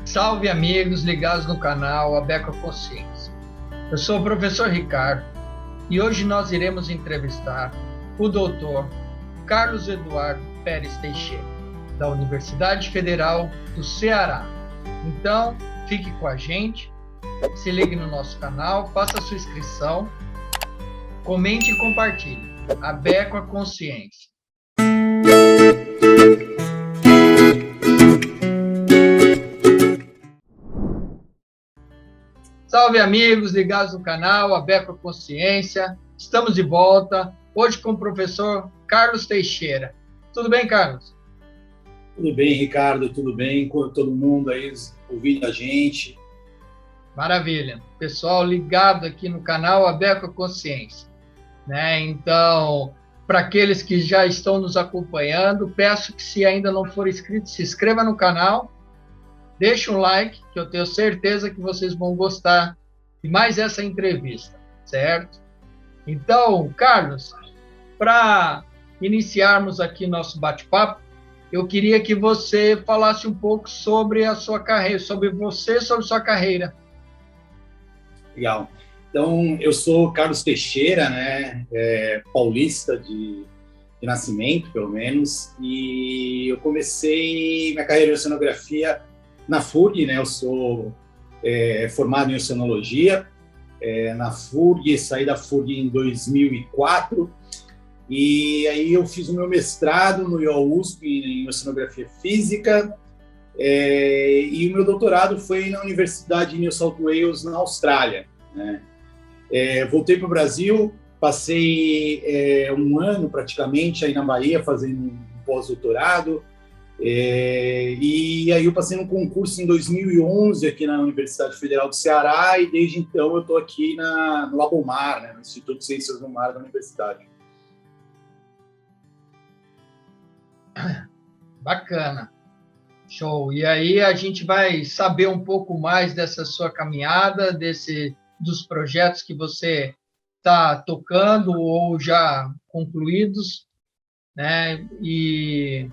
Salve amigos ligados no canal Abeco Consciência. Eu sou o professor Ricardo e hoje nós iremos entrevistar o doutor Carlos Eduardo Pérez Teixeira, da Universidade Federal do Ceará. Então, fique com a gente, se ligue no nosso canal, faça a sua inscrição, comente e compartilhe. Abeco Consciência. Salve amigos ligados no canal Abeco Consciência. Estamos de volta, hoje com o professor Carlos Teixeira. Tudo bem, Carlos? Tudo bem, Ricardo, tudo bem com todo mundo aí ouvindo a gente? Maravilha. Pessoal ligado aqui no canal Abeco Consciência, né? Então, para aqueles que já estão nos acompanhando, peço que, se ainda não for inscrito, se inscreva no canal, deixe um like, que eu tenho certeza que vocês vão gostar de mais essa entrevista, certo? Então, Carlos, para iniciarmos aqui nosso bate-papo, eu queria que você falasse um pouco sobre a sua carreira, sobre sua carreira. Legal. Então, eu sou Carlos Teixeira, né? Paulista de nascimento, pelo menos, e eu comecei minha carreira em oceanografia na FURG, né? Eu sou formado em oceanologia na FURG, saí da FURG em 2004, e aí eu fiz o meu mestrado no IOUSP em oceanografia física, e o meu doutorado foi na Universidade de New South Wales, na Austrália, né? Voltei para o Brasil, passei um ano praticamente aí na Bahia fazendo um pós-doutorado, e aí eu passei num concurso em 2011 aqui na Universidade Federal do Ceará, e desde então eu estou aqui no Labomar, né, no Instituto de Ciências do Mar da Universidade. Bacana, show. E aí a gente vai saber um pouco mais dessa sua caminhada, dos projetos que você está tocando ou já concluídos, né? E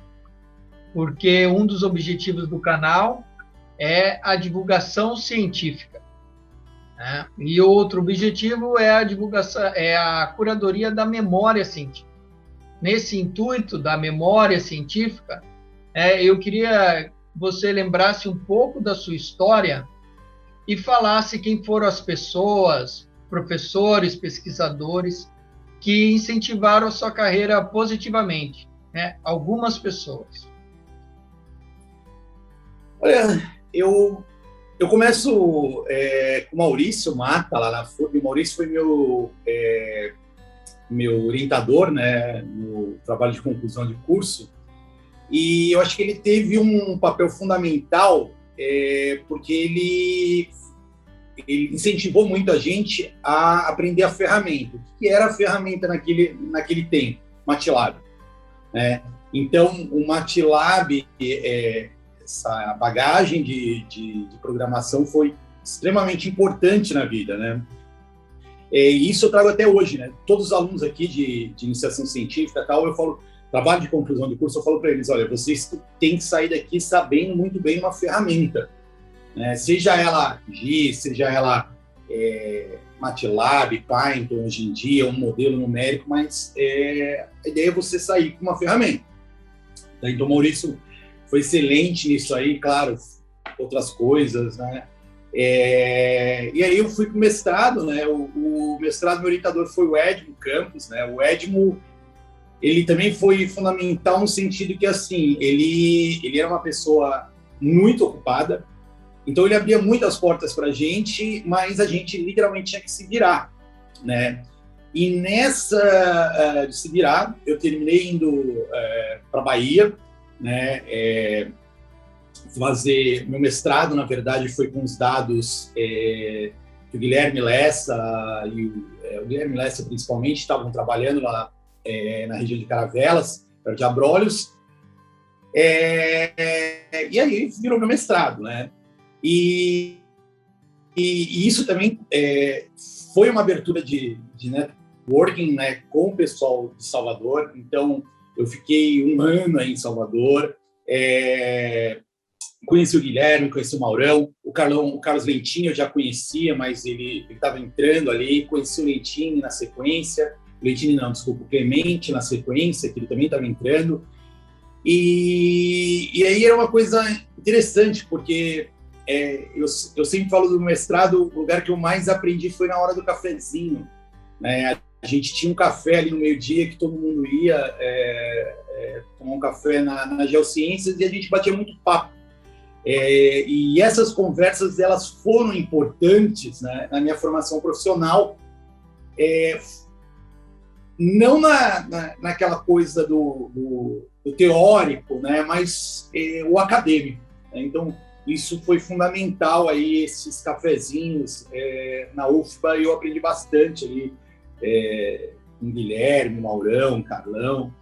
porque um dos objetivos do canal é a divulgação científica, né? E outro objetivo é a divulgação, é a curadoria da memória científica. Nesse intuito da memória científica, eu queria que você lembrasse um pouco da sua história e falasse quem foram as pessoas, professores, pesquisadores, que incentivaram a sua carreira positivamente, né? Algumas pessoas. Olha, eu começo com o Maurício Mata, lá na FURG. O Maurício foi meu orientador, né, no trabalho de conclusão de curso, e eu acho que ele teve um papel fundamental, porque ele incentivou muito a gente a aprender a ferramenta. O que era a ferramenta naquele tempo? MATLAB, né? Então, o MATLAB, essa bagagem de programação foi extremamente importante na vida, né? E isso eu trago até hoje, né? Todos os alunos aqui de iniciação científica e tal, eu falo, trabalho de conclusão de curso, eu falo para eles, olha, vocês têm que sair daqui sabendo muito bem uma ferramenta, né? Seja ela GIS, seja ela MATLAB, Python, hoje em dia, um modelo numérico, mas a ideia é você sair com uma ferramenta. Então, o Maurício foi excelente nisso aí, claro, outras coisas, né? E aí eu fui para o mestrado, né? O mestrado, meu orientador foi o Edmo Campos, né? O Edmo, ele também foi fundamental no sentido que, assim, ele era uma pessoa muito ocupada, então ele abria muitas portas para a gente, mas a gente literalmente tinha que se virar, né? E nessa de se virar, eu terminei indo para a Bahia, né? Fazer meu mestrado, na verdade, foi com os dados que o Guilherme Lessa e o Guilherme Lessa principalmente estavam trabalhando lá na região de Caravelas, perto de Abrolhos, e aí virou meu mestrado, né? E isso também foi uma abertura de networking, né, com o pessoal de Salvador. Então, eu fiquei um ano aí em Salvador, Conheci o Guilherme, conheci o Maurão, o Carlos Lentinho eu já conhecia, mas ele estava entrando ali. Conheci o Lentinho na sequência, o Clemente na sequência, que ele também estava entrando. E aí era uma coisa interessante, porque eu sempre falo do mestrado, o lugar que eu mais aprendi foi na hora do cafezinho, né? A gente tinha um café ali no meio-dia que todo mundo ia tomar um café na Geociências e a gente batia muito papo. E essas conversas elas foram importantes, né, na minha formação profissional, não naquela coisa do teórico, né, mas o acadêmico, né? Então isso foi fundamental aí, esses cafezinhos na UFBA, eu aprendi bastante ali com Guilherme, Maurão, Carlão.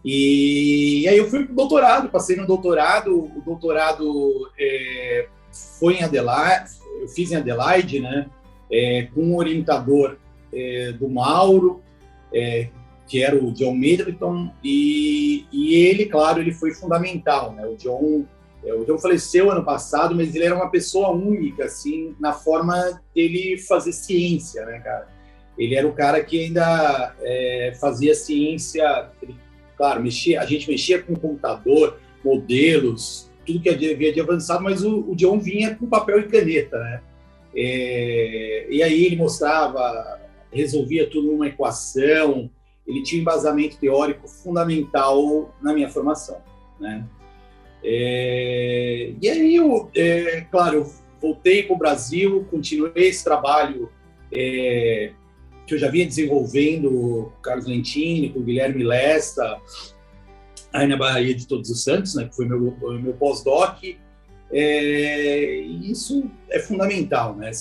E aí eu fui para o doutorado, passei no doutorado, o doutorado foi em Adelaide, eu fiz em Adelaide, né, com um orientador do Mauro, que era o John Middleton, e ele, claro, ele foi fundamental, né? O John faleceu ano passado, mas ele era uma pessoa única, assim, na forma dele fazer ciência, né, cara? Ele era o cara que ainda fazia ciência. Claro, a gente mexia com computador, modelos, tudo que havia de avançado, mas o John vinha com papel e caneta, né? E aí ele mostrava, resolvia tudo numa equação, ele tinha um embasamento teórico fundamental na minha formação, né? E aí, claro, eu voltei para o Brasil, continuei esse trabalho que eu já vinha desenvolvendo com o Carlos Lentini, com o Guilherme Lesta, aí na Bahia de Todos os Santos, né, que foi meu pós-doc. Isso é fundamental, né?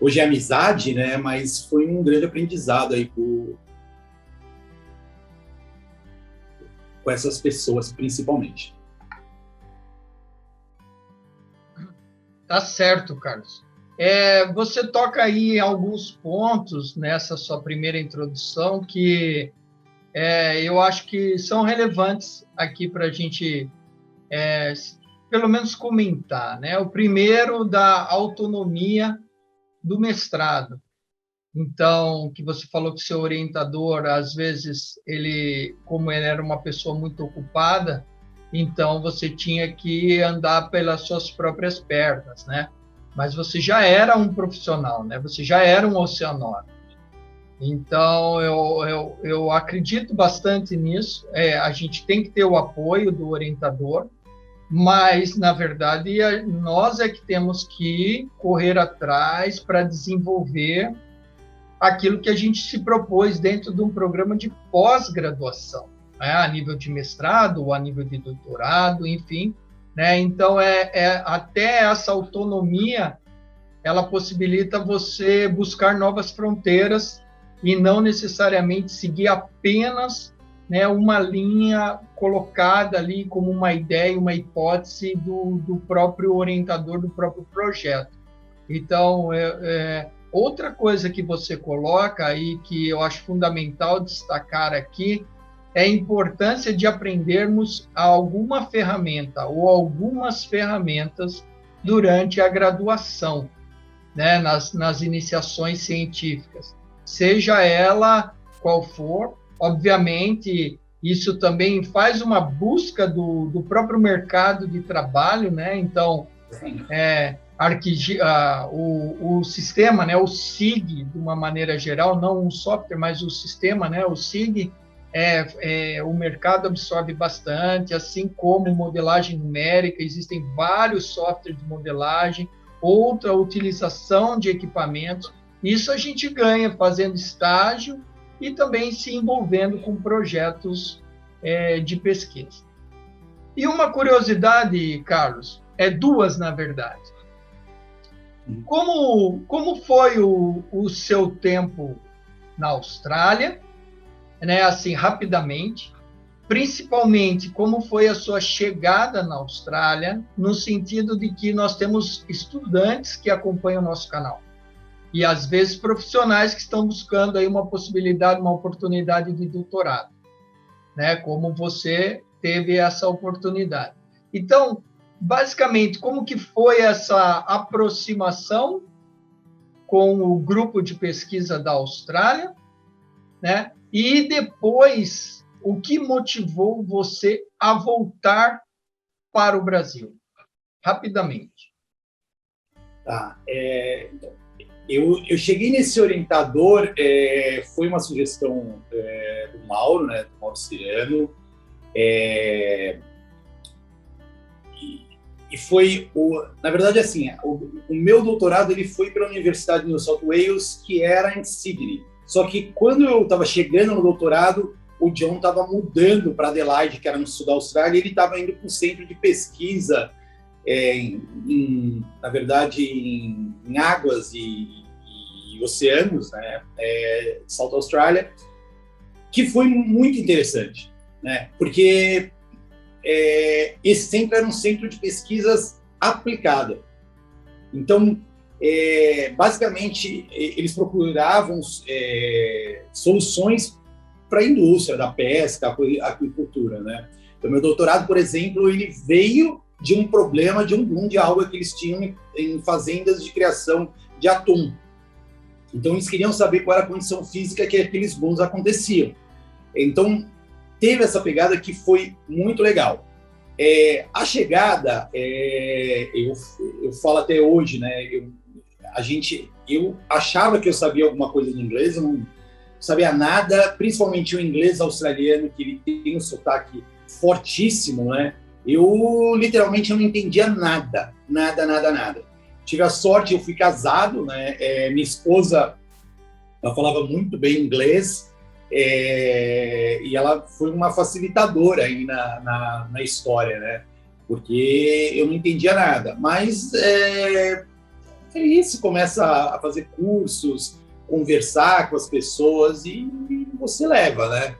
Hoje é amizade, né? Mas foi um grande aprendizado aí com essas pessoas, principalmente. Tá certo, Carlos. Você toca aí alguns pontos nessa sua primeira introdução que eu acho que são relevantes aqui para a gente, pelo menos, comentar, né? O primeiro, da autonomia do mestrado. Então, que você falou que seu orientador, às vezes, como ele era uma pessoa muito ocupada, então você tinha que andar pelas suas próprias pernas, né? Mas você já era um profissional, né? Você já era um oceanógrafo. Então, eu acredito bastante nisso. A gente tem que ter o apoio do orientador, mas, na verdade, nós é que temos que correr atrás para desenvolver aquilo que a gente se propôs dentro de um programa de pós-graduação, né? A nível de mestrado ou a nível de doutorado, enfim, né? Então, até essa autonomia, ela possibilita você buscar novas fronteiras e não necessariamente seguir apenas, né, uma linha colocada ali como uma ideia, uma hipótese do próprio orientador, do próprio projeto. Então, outra coisa que você coloca aí, que eu acho fundamental destacar aqui, é a importância de aprendermos alguma ferramenta ou algumas ferramentas durante a graduação, né, nas iniciações científicas. Seja ela qual for, obviamente, isso também faz uma busca do próprio mercado de trabalho, né? Então, o sistema, né, o SIG, de uma maneira geral, não um software, mas o sistema, né, o SIG, o mercado absorve bastante, assim como modelagem numérica, existem vários softwares de modelagem, outra utilização de equipamentos. Isso a gente ganha fazendo estágio e também se envolvendo com projetos de pesquisa. E uma curiosidade, Carlos, duas, na verdade. Como foi o seu tempo na Austrália, né, assim, rapidamente, principalmente como foi a sua chegada na Austrália, no sentido de que nós temos estudantes que acompanham o nosso canal, e às vezes profissionais que estão buscando aí uma possibilidade, uma oportunidade de doutorado, né, como você teve essa oportunidade. Então, basicamente, como que foi essa aproximação com o grupo de pesquisa da Austrália, né? E depois, o que motivou você a voltar para o Brasil? Rapidamente. Tá. Eu cheguei nesse orientador, foi uma sugestão do Mauro, né, do Mauro Cirano, e foi, na verdade, assim, o meu doutorado ele foi pela Universidade de New South Wales, que era em Sydney. Só que quando eu estava chegando no doutorado, o John estava mudando para Adelaide, que era no sul da Austrália, e ele estava indo para um centro de pesquisa, na verdade, em águas e oceanos, né, South Australia, que foi muito interessante, né, porque esse centro era um centro de pesquisas aplicada. Então, basicamente, eles procuravam soluções para a indústria da pesca, a aquicultura, né? Então, meu doutorado, por exemplo, ele veio de um problema de um boom de alga que eles tinham em fazendas de criação de atum. Então, eles queriam saber qual era a condição física que aqueles booms aconteciam. Então, teve essa pegada que foi muito legal. A chegada, eu falo até hoje, né? Eu achava que eu sabia alguma coisa de inglês, eu não sabia nada, principalmente o inglês australiano, que ele tem um sotaque fortíssimo, né? Eu literalmente não entendia nada. Tive a sorte, eu fui casado, né? Minha esposa, ela falava muito bem inglês, e ela foi uma facilitadora aí na história, né? Porque eu não entendia nada. Mas isso, começa a fazer cursos, conversar com as pessoas e você leva, né?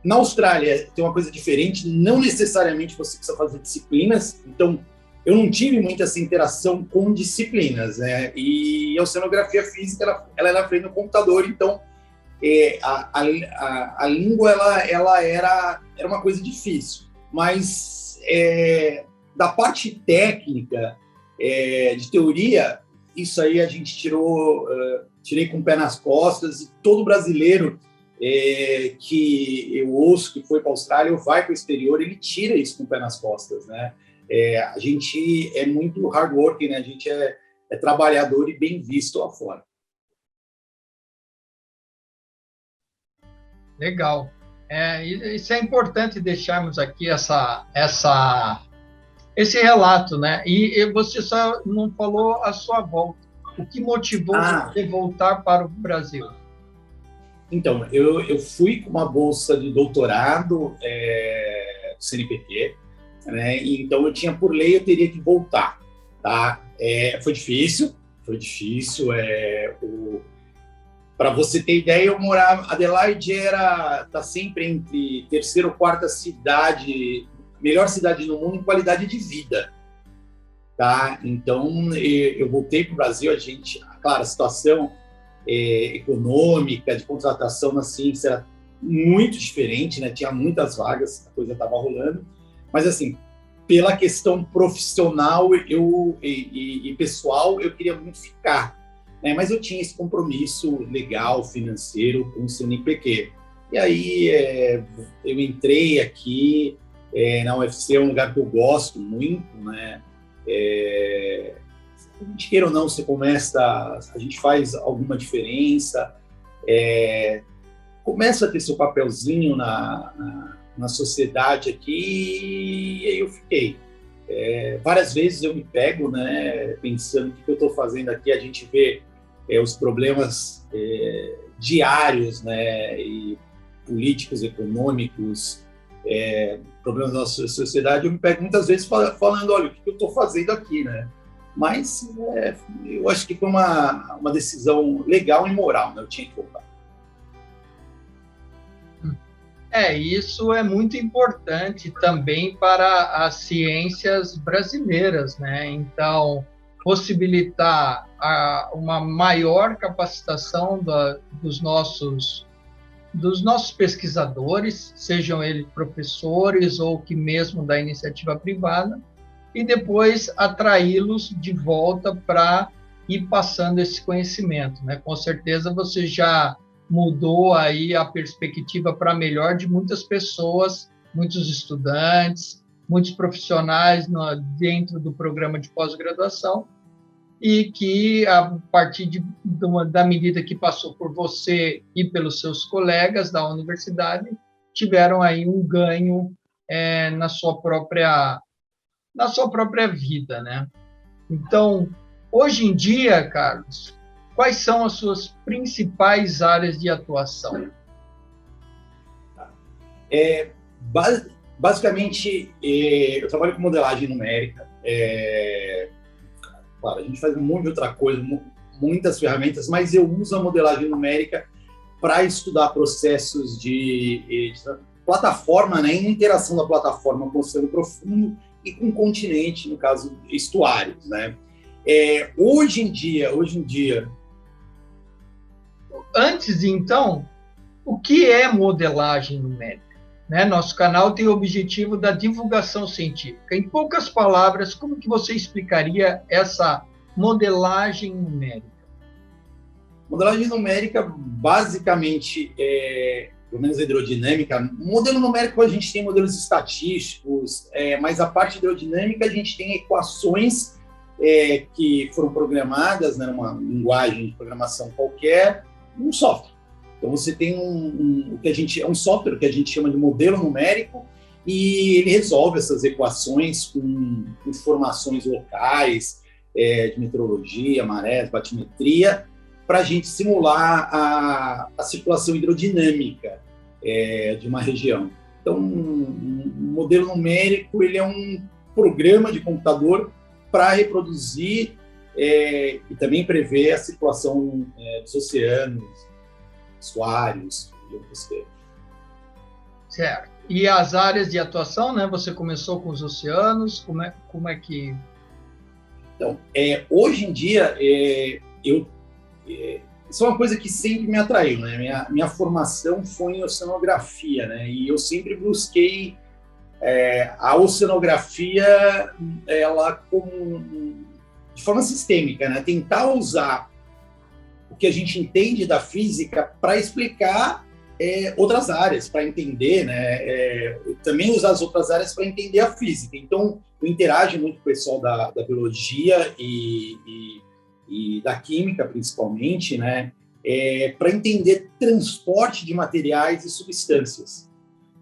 Na Austrália tem uma coisa diferente, não necessariamente você precisa fazer disciplinas, então eu não tive muita essa interação com disciplinas, né? E a oceanografia física, ela é na frente do computador, então a língua ela era uma coisa difícil, mas da parte técnica, de teoria, isso aí a gente tirei com o pé nas costas, e todo brasileiro que eu ouço que foi para a Austrália ou vai para o exterior, ele tira isso com o pé nas costas, né? A gente é muito hard working, né? A gente é trabalhador e bem visto lá fora. Legal. Isso é importante deixarmos aqui esse relato, né? E você só não falou a sua volta. O que motivou você voltar para o Brasil? Então, eu fui com uma bolsa de doutorado do CNPq, né? Então, por lei, eu teria que voltar, tá? Foi difícil. Para você ter ideia, eu morava... Adelaide tá sempre entre terceira ou quarta cidade, melhor cidade no mundo em qualidade de vida, tá? Então, eu voltei para o Brasil, claro, a situação econômica, de contratação na ciência era muito diferente, né? Tinha muitas vagas, a coisa estava rolando, mas assim, pela questão profissional e pessoal, eu queria muito ficar, né? Mas eu tinha esse compromisso legal, financeiro com o CNPq. E aí eu entrei aqui na UFC, é um lugar que eu gosto muito, né? A gente queira ou não, a gente faz alguma diferença, começa a ter seu papelzinho na sociedade aqui, e aí eu fiquei. Várias vezes eu me pego, né, pensando o que eu estou fazendo aqui. A gente vê os problemas diários, né, e políticos, econômicos, problemas da nossa sociedade. Eu me pego muitas vezes falando, olha, o que eu estou fazendo aqui, né? Mas eu acho que foi uma decisão legal e moral, né? Eu tinha que voltar. Isso é muito importante também para as ciências brasileiras, né? Então, possibilitar uma maior capacitação dos nossos dos nossos pesquisadores, sejam eles professores ou que mesmo da iniciativa privada, e depois atraí-los de volta para ir passando esse conhecimento, né? Com certeza você já mudou aí a perspectiva para melhor de muitas pessoas, muitos estudantes, muitos profissionais dentro do programa de pós-graduação, e que, a partir da medida que passou por você e pelos seus colegas da universidade, tiveram aí um ganho na sua própria vida, né? Então, hoje em dia, Carlos, quais são as suas principais áreas de atuação? Basicamente, eu trabalho com modelagem numérica. Claro, a gente faz um monte de outra coisa, muitas ferramentas, mas eu uso a modelagem numérica para estudar processos de plataforma, né, interação da plataforma com o oceano profundo e com o continente, no caso, estuários, né? Hoje em dia... Antes, então, o que é modelagem numérica? Né? Nosso canal tem o objetivo da divulgação científica. Em poucas palavras, como que você explicaria essa modelagem numérica? Modelagem numérica, basicamente, pelo menos a hidrodinâmica. Modelo numérico, a gente tem modelos estatísticos, mas a parte hidrodinâmica, a gente tem equações que foram programadas, né, numa linguagem de programação qualquer, num software. Então, você tem um software que a gente chama de modelo numérico, e ele resolve essas equações com informações locais, de meteorologia, marés, batimetria, para a gente simular a circulação hidrodinâmica de uma região. Então, um modelo numérico, ele é um programa de computador para reproduzir e também prever a circulação dos oceanos, estuários e outras coisas. Certo. E as áreas de atuação, né? Você começou com os oceanos, como é que... Então, hoje em dia, isso é uma coisa que sempre me atraiu, né? Minha formação foi em oceanografia, né? E eu sempre busquei a oceanografia, ela de forma sistêmica, né? Tentar usar o que a gente entende da física para explicar outras áreas, para entender, né? Também usar as outras áreas para entender a física. Então, eu interajo muito com o pessoal da biologia e da química, principalmente, né? Para entender transporte de materiais e substâncias,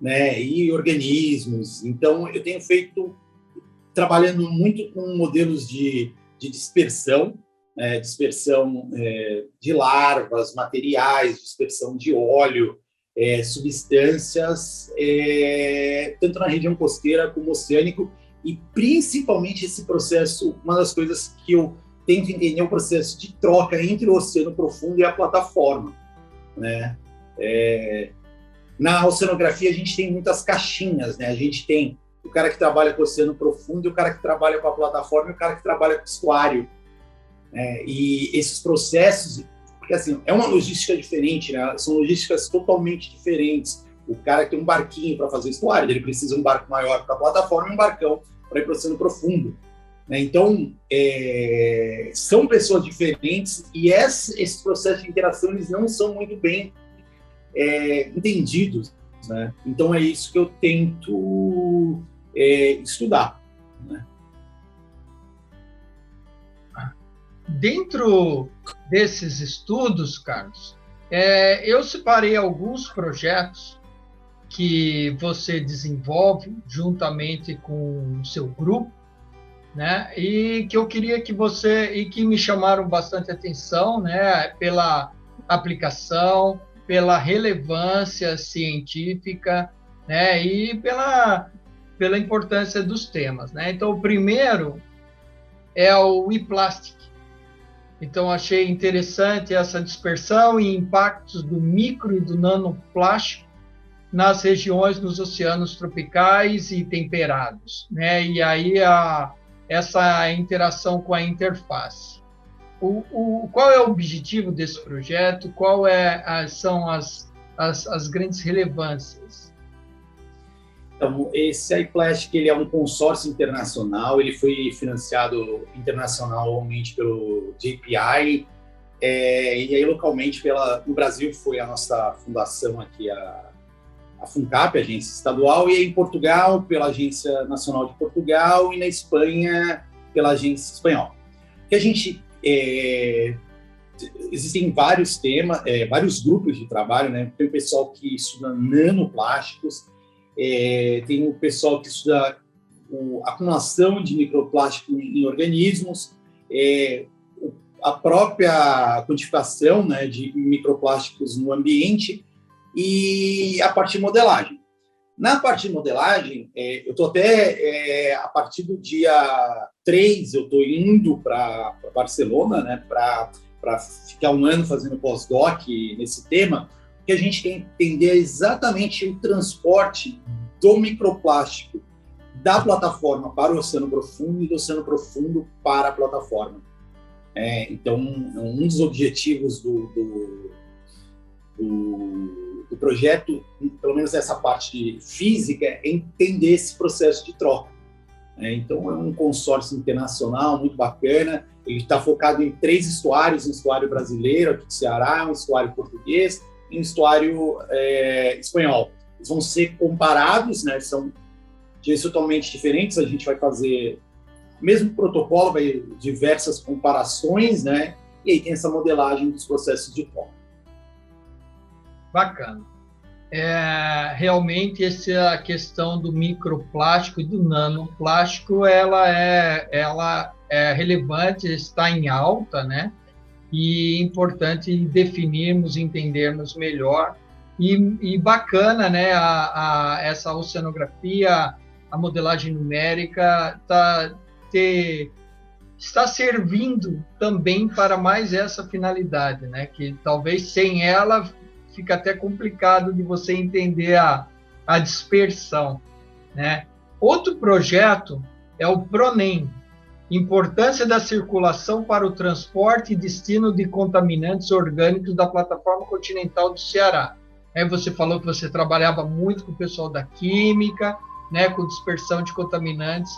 né? E organismos. Então, eu tenho trabalhando muito com modelos de dispersão, de larvas, materiais, dispersão de óleo, substâncias, tanto na região costeira como oceânico, e principalmente esse processo, uma das coisas que eu tento entender é o processo de troca entre o oceano profundo e a plataforma, né? Na oceanografia a gente tem muitas caixinhas, né? A gente tem o cara que trabalha com o oceano profundo, e o cara que trabalha com a plataforma, e o cara que trabalha com o estuário. E esses processos, porque assim, é uma logística diferente, né? São logísticas totalmente diferentes. O cara que tem um barquinho para fazer estuário, ele precisa de um barco maior para a plataforma e um barcão para ir para o oceano profundo, né? Então, são pessoas diferentes, e esses processos de interação eles não são muito bem entendidos, né? Então, é isso que eu tento estudar, né? Dentro desses estudos, Carlos, eu separei alguns projetos que você desenvolve juntamente com o seu grupo, né? E que eu queria que que me chamaram bastante atenção, né? Pela aplicação, pela relevância científica, né? E pela importância dos temas, né? Então, o primeiro é o e-plastic. Então, achei interessante essa dispersão e impactos do micro e do nanoplástico nas regiões dos oceanos tropicais e temperados, né? E aí essa interação com a interface. Qual é o objetivo desse projeto? São as as grandes relevâncias? Então, esse iPlastic, ele é um consórcio internacional, ele foi financiado internacionalmente pelo JPI, e aí localmente no Brasil foi a nossa fundação aqui, a FUNCAP, a agência estadual, e aí em Portugal pela Agência Nacional de Portugal, e na Espanha pela agência espanhola. Que a gente existem vários temas, vários grupos de trabalho, né? Tem o pessoal que estuda nanoplásticos, tem o pessoal que estuda a acumulação de microplástico em organismos, a própria quantificação, né, de microplásticos no ambiente, e a parte de modelagem. Na parte de modelagem, eu estou até, a partir do dia 3, eu estou indo para Barcelona, né, para ficar um ano fazendo pós-doc nesse tema, que a gente quer entender exatamente o transporte do microplástico da plataforma para o oceano profundo e do oceano profundo para a plataforma. Então, um dos objetivos do projeto, pelo menos essa parte física, é entender esse processo de troca. Então, é um consórcio internacional muito bacana. Ele está focado em 3 estuários: um estuário brasileiro, aqui do Ceará, um estuário português e um estuário espanhol. Eles vão ser comparados, né? São totalmente diferentes. A gente vai fazer o mesmo protocolo, vai diversas comparações, né? E aí tem essa modelagem dos processos de troca. Bacana. Realmente, essa questão do microplástico e do nanoplástico, ela é relevante, está em alta, né? E é importante definirmos, entendermos melhor. E bacana, né? Essa oceanografia, a modelagem numérica está servindo também para mais essa finalidade, né? Que talvez sem ela fica até complicado de você entender a dispersão, né? Outro projeto é o PRONEM, Importância da Circulação para o Transporte e Destino de Contaminantes Orgânicos da Plataforma Continental do Ceará. Você falou que você trabalhava muito com o pessoal da química, né, com dispersão de contaminantes.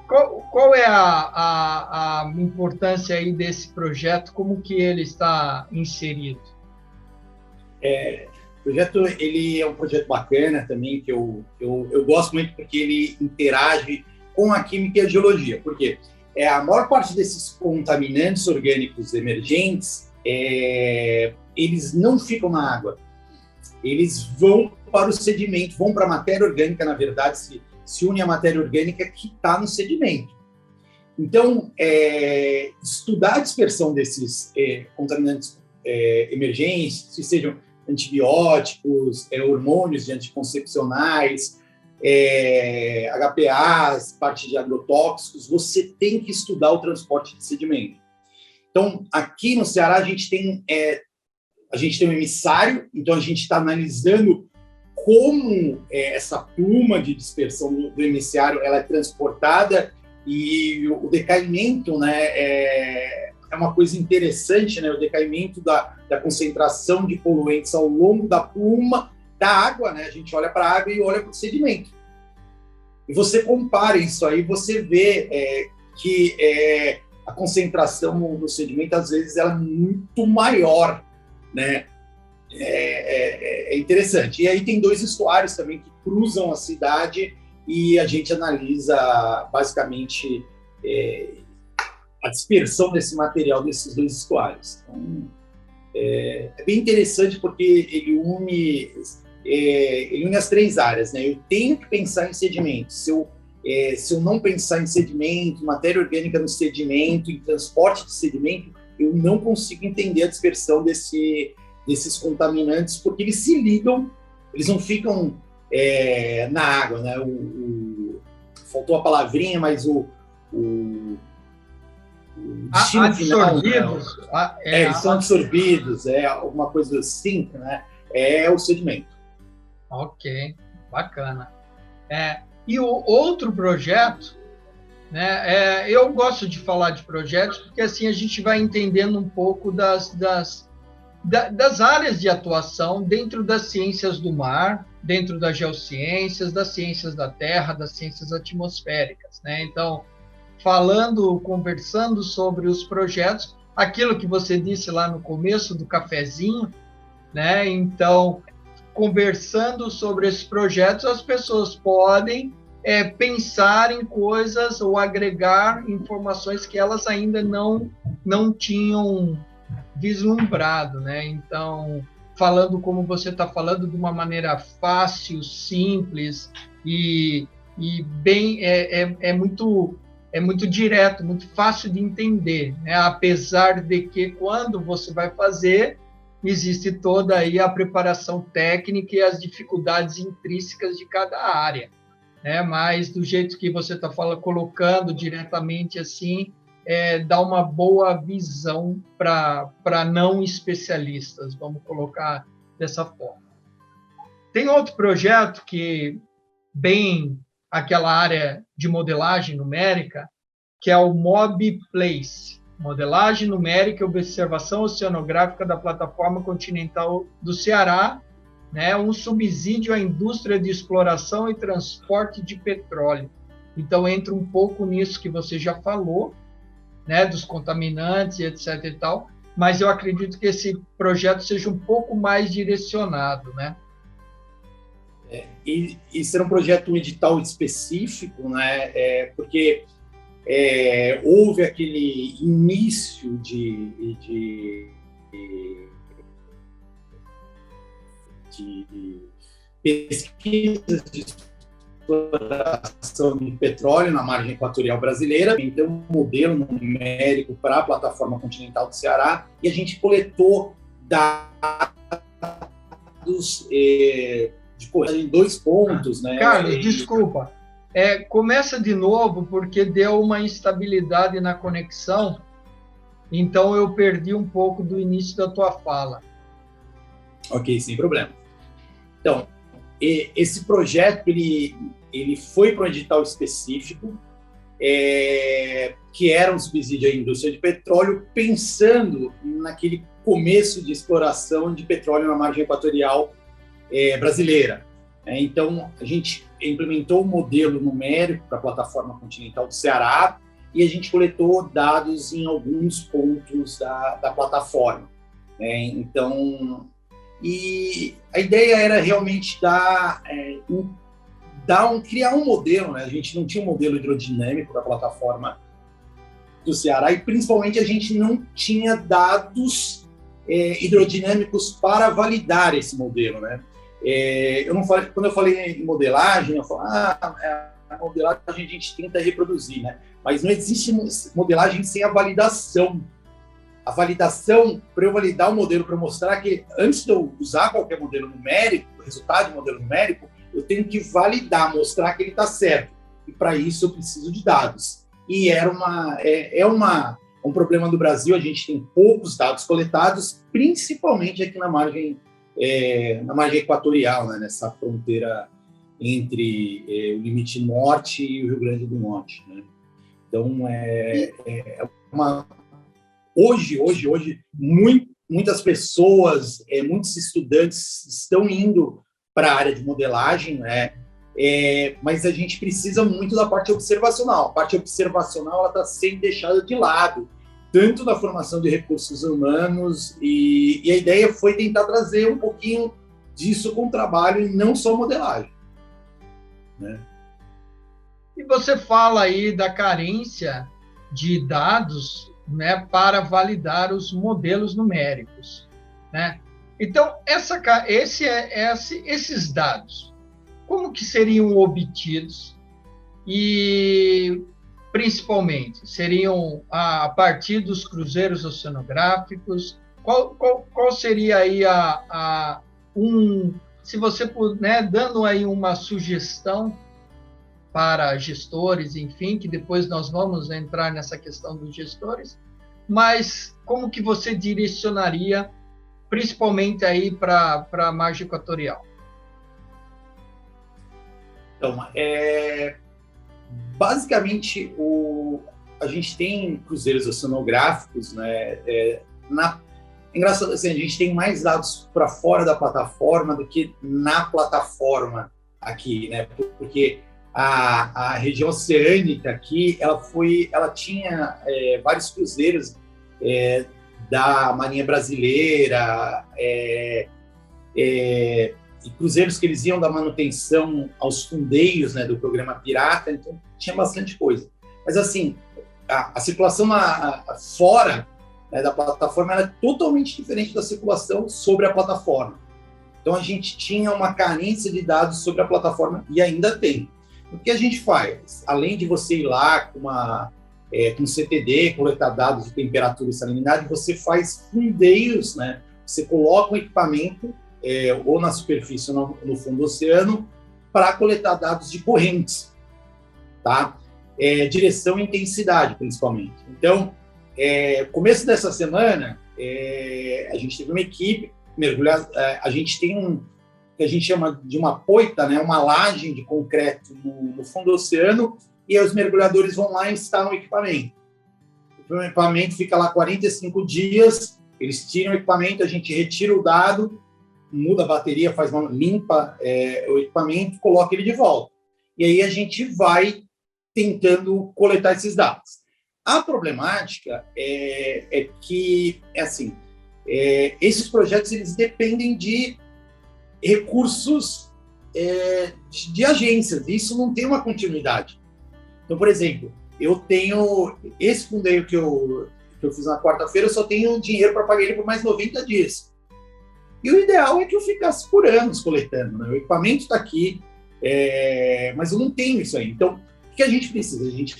Qual é a importância aí desse projeto? Como que ele está inserido? O projeto, ele é um projeto bacana também, que eu gosto muito, porque ele interage com a química e a geologia. Por quê? A maior parte desses contaminantes orgânicos emergentes, eles não ficam na água. Eles vão para o sedimento, vão para a matéria orgânica, na verdade, se une à matéria orgânica que está no sedimento. Então, estudar a dispersão desses contaminantes emergentes, se sejam antibióticos, hormônios de anticoncepcionais, HPAs, parte de agrotóxicos, você tem que estudar o transporte de sedimento. Então, aqui no Ceará, a gente tem um emissário, então a gente está analisando como essa pluma de dispersão do emissário ela é transportada, e o decaimento, né, é uma coisa interessante, né, o decaimento da concentração de poluentes ao longo da pluma da água, né, a gente olha para a água e olha para o sedimento. E você compara isso aí, você vê que a concentração no sedimento, às vezes, ela é muito maior, né? É interessante. E aí tem 2 estuários também que cruzam a cidade, e a gente analisa, basicamente, a dispersão desse material desses 2 estuários. Então, é bem interessante, porque ele une as 3 áreas, né? Eu tenho que pensar em sedimento. Se eu não pensar em sedimento, matéria orgânica no sedimento, em transporte de sedimento, eu não consigo entender a dispersão desses contaminantes, porque eles se ligam, eles não ficam na água, né? Faltou a palavrinha, mas o destino final, né? Eles são absorvidos, alguma coisa assim, né? É o sedimento. Ok, bacana. E o outro projeto, né? Eu gosto de falar de projetos, porque assim a gente vai entendendo um pouco das das áreas de atuação dentro das ciências do mar, dentro das geociências, das ciências da Terra, das ciências atmosféricas, né? Então, conversando sobre os projetos, aquilo que você disse lá no começo do cafezinho, né? Então, conversando sobre esses projetos, as pessoas podem pensar em coisas ou agregar informações que elas ainda não tinham vislumbrado, né? Então, falando como você está falando, de uma maneira fácil, simples e bem muito direto, muito fácil de entender, né? Apesar de que quando você vai fazer, existe toda aí a preparação técnica e as dificuldades intrínsecas de cada área, né? Mas do jeito que você está colocando diretamente assim, dá uma boa visão para não especialistas, vamos colocar dessa forma. Tem outro projeto que, bem aquela área de modelagem numérica, que é o MobPlace, modelagem numérica e observação oceanográfica da plataforma continental do Ceará, né, um subsídio à indústria de exploração e transporte de petróleo. Então, entra um pouco nisso que você já falou, né, dos contaminantes, etc. e tal, mas eu acredito que esse projeto seja um pouco mais direcionado, né? E ser um projeto, um edital específico, né? Porque houve aquele início de pesquisas de exploração de petróleo na margem equatorial brasileira, então um modelo numérico para a plataforma continental do Ceará, e a gente coletou dados em 2 pontos, né? Carlos, desculpa. Começa de novo, porque deu uma instabilidade na conexão, então eu perdi um pouco do início da tua fala. Ok, sem problema. Então, esse projeto ele foi para um edital específico, que era um subsídio à indústria de petróleo, pensando naquele começo de exploração de petróleo na margem equatorial brasileira. Então, a gente implementou um modelo numérico para a plataforma continental do Ceará e a gente coletou dados em alguns pontos da plataforma. Então, e a ideia era realmente criar um modelo, né? A gente não tinha um modelo hidrodinâmico da plataforma do Ceará e, principalmente, a gente não tinha dados hidrodinâmicos para validar esse modelo, né? Quando eu falei em modelagem, eu falo, a modelagem a gente tenta reproduzir, né? Mas não existe modelagem sem a validação. A validação, para eu validar o modelo, para mostrar que antes de eu usar qualquer modelo numérico, o resultado de modelo numérico, eu tenho que validar, mostrar que ele está certo. E para isso eu preciso de dados. E um problema do Brasil, a gente tem poucos dados coletados, principalmente aqui na margem equatorial, né, nessa fronteira entre o limite norte e o Rio Grande do Norte, né? Então, hoje muitas pessoas, muitos estudantes estão indo para a área de modelagem, né? Mas a gente precisa muito da parte observacional. A parte observacional está sendo deixada de lado, tanto na formação de recursos humanos, e a ideia foi tentar trazer um pouquinho disso com o trabalho e não só modelagem, né? E você fala aí da carência de dados, né, para validar os modelos numéricos, né? Então, esses dados, como que seriam obtidos? E, principalmente, seriam a partir dos cruzeiros oceanográficos? Qual seria aí se você puder, dando aí uma sugestão para gestores, enfim, que depois nós vamos entrar nessa questão dos gestores, mas como que você direcionaria, principalmente aí para a margem equatorial? Então, basicamente, a gente tem cruzeiros oceanográficos, né, engraçado assim, a gente tem mais dados para fora da plataforma do que na plataforma aqui, né? Porque a região oceânica aqui, ela tinha vários cruzeiros da Marinha Brasileira, e cruzeiros que eles iam dar manutenção aos fundeiros, né, do programa Pirata, então tinha bastante coisa. Mas assim, a circulação fora, né, da plataforma era totalmente diferente da circulação sobre a plataforma. Então a gente tinha uma carência de dados sobre a plataforma e ainda tem. O que a gente faz? Além de você ir lá com CTD, coletar dados de temperatura e salinidade, você faz fundeiros, né? Você coloca um equipamento ou na superfície ou no fundo do oceano para coletar dados de correntes, tá? Direção e intensidade, principalmente. Então, começo dessa semana, a gente teve uma equipe mergulhar. A gente tem que a gente chama de uma poita, né, uma laje de concreto no fundo do oceano, e aí os mergulhadores vão lá e instalam o equipamento. O equipamento fica lá 45 dias, eles tiram o equipamento, a gente retira o dado, muda a bateria, limpa o equipamento, coloca ele de volta. E aí a gente vai tentando coletar esses dados. A problemática é que, assim, esses projetos eles dependem de recursos de agências, e isso não tem uma continuidade. Então, por exemplo, eu tenho esse fundeiro que eu fiz na quarta-feira, eu só tenho dinheiro para pagar ele por mais 90 dias. E o ideal é que eu ficasse por anos coletando, né? O equipamento está aqui, mas eu não tenho isso aí. Então, o que a gente precisa? A gente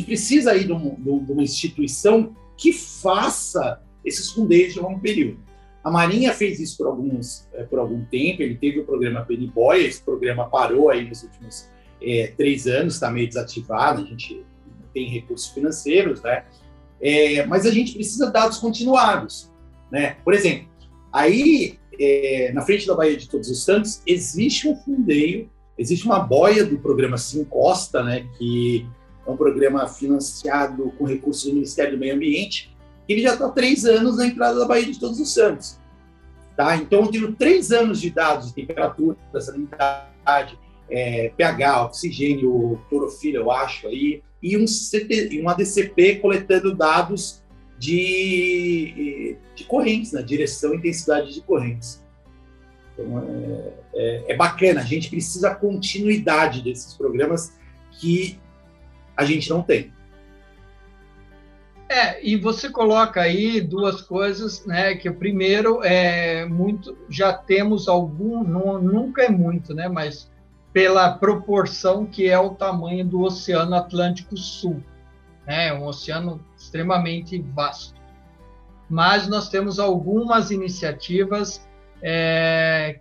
precisa aí de uma instituição que faça esses fundeiros de longo período. A Marinha fez isso por algum tempo, ele teve o programa Penny Boy, esse programa parou aí nos últimos 3 anos, está meio desativado, a gente não tem recursos financeiros, né? Mas a gente precisa de dados continuados, né? Por exemplo, aí na frente da Baía de Todos os Santos existe um fundeiro, existe uma boia do programa Sim Costa, né? Que é um programa financiado com recursos do Ministério do Meio Ambiente. Ele já está 3 anos na entrada da Baía de Todos os Santos. Tá? Então, eu tenho 3 anos de dados de temperatura, salinidade, pH, oxigênio, clorofila, eu acho, aí, e um ADCP coletando dados de correntes, né? Direção e intensidade de correntes. Então, é bacana, a gente precisa da continuidade desses programas que a gente não tem. E você coloca aí 2 coisas, né? Que o primeiro já temos nunca é muito, né? Mas pela proporção que é o tamanho do Oceano Atlântico Sul, né? Um oceano extremamente vasto. Mas nós temos algumas iniciativas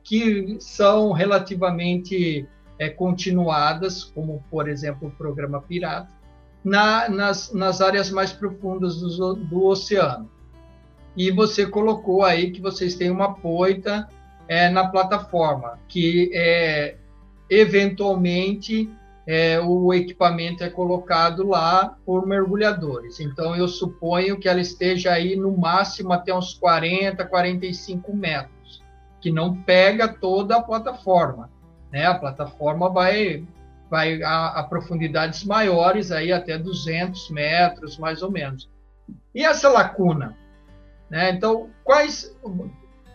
que são relativamente continuadas, como, por exemplo, o Programa Pirata, nas áreas mais profundas do oceano. E você colocou aí que vocês têm uma poita na plataforma, que eventualmente o equipamento é colocado lá por mergulhadores. Então, eu suponho que ela esteja aí no máximo até uns 40, 45 metros, que não pega toda a plataforma, né? A plataforma vai a profundidades maiores, aí até 200 metros, mais ou menos. E essa lacuna? Né? Então,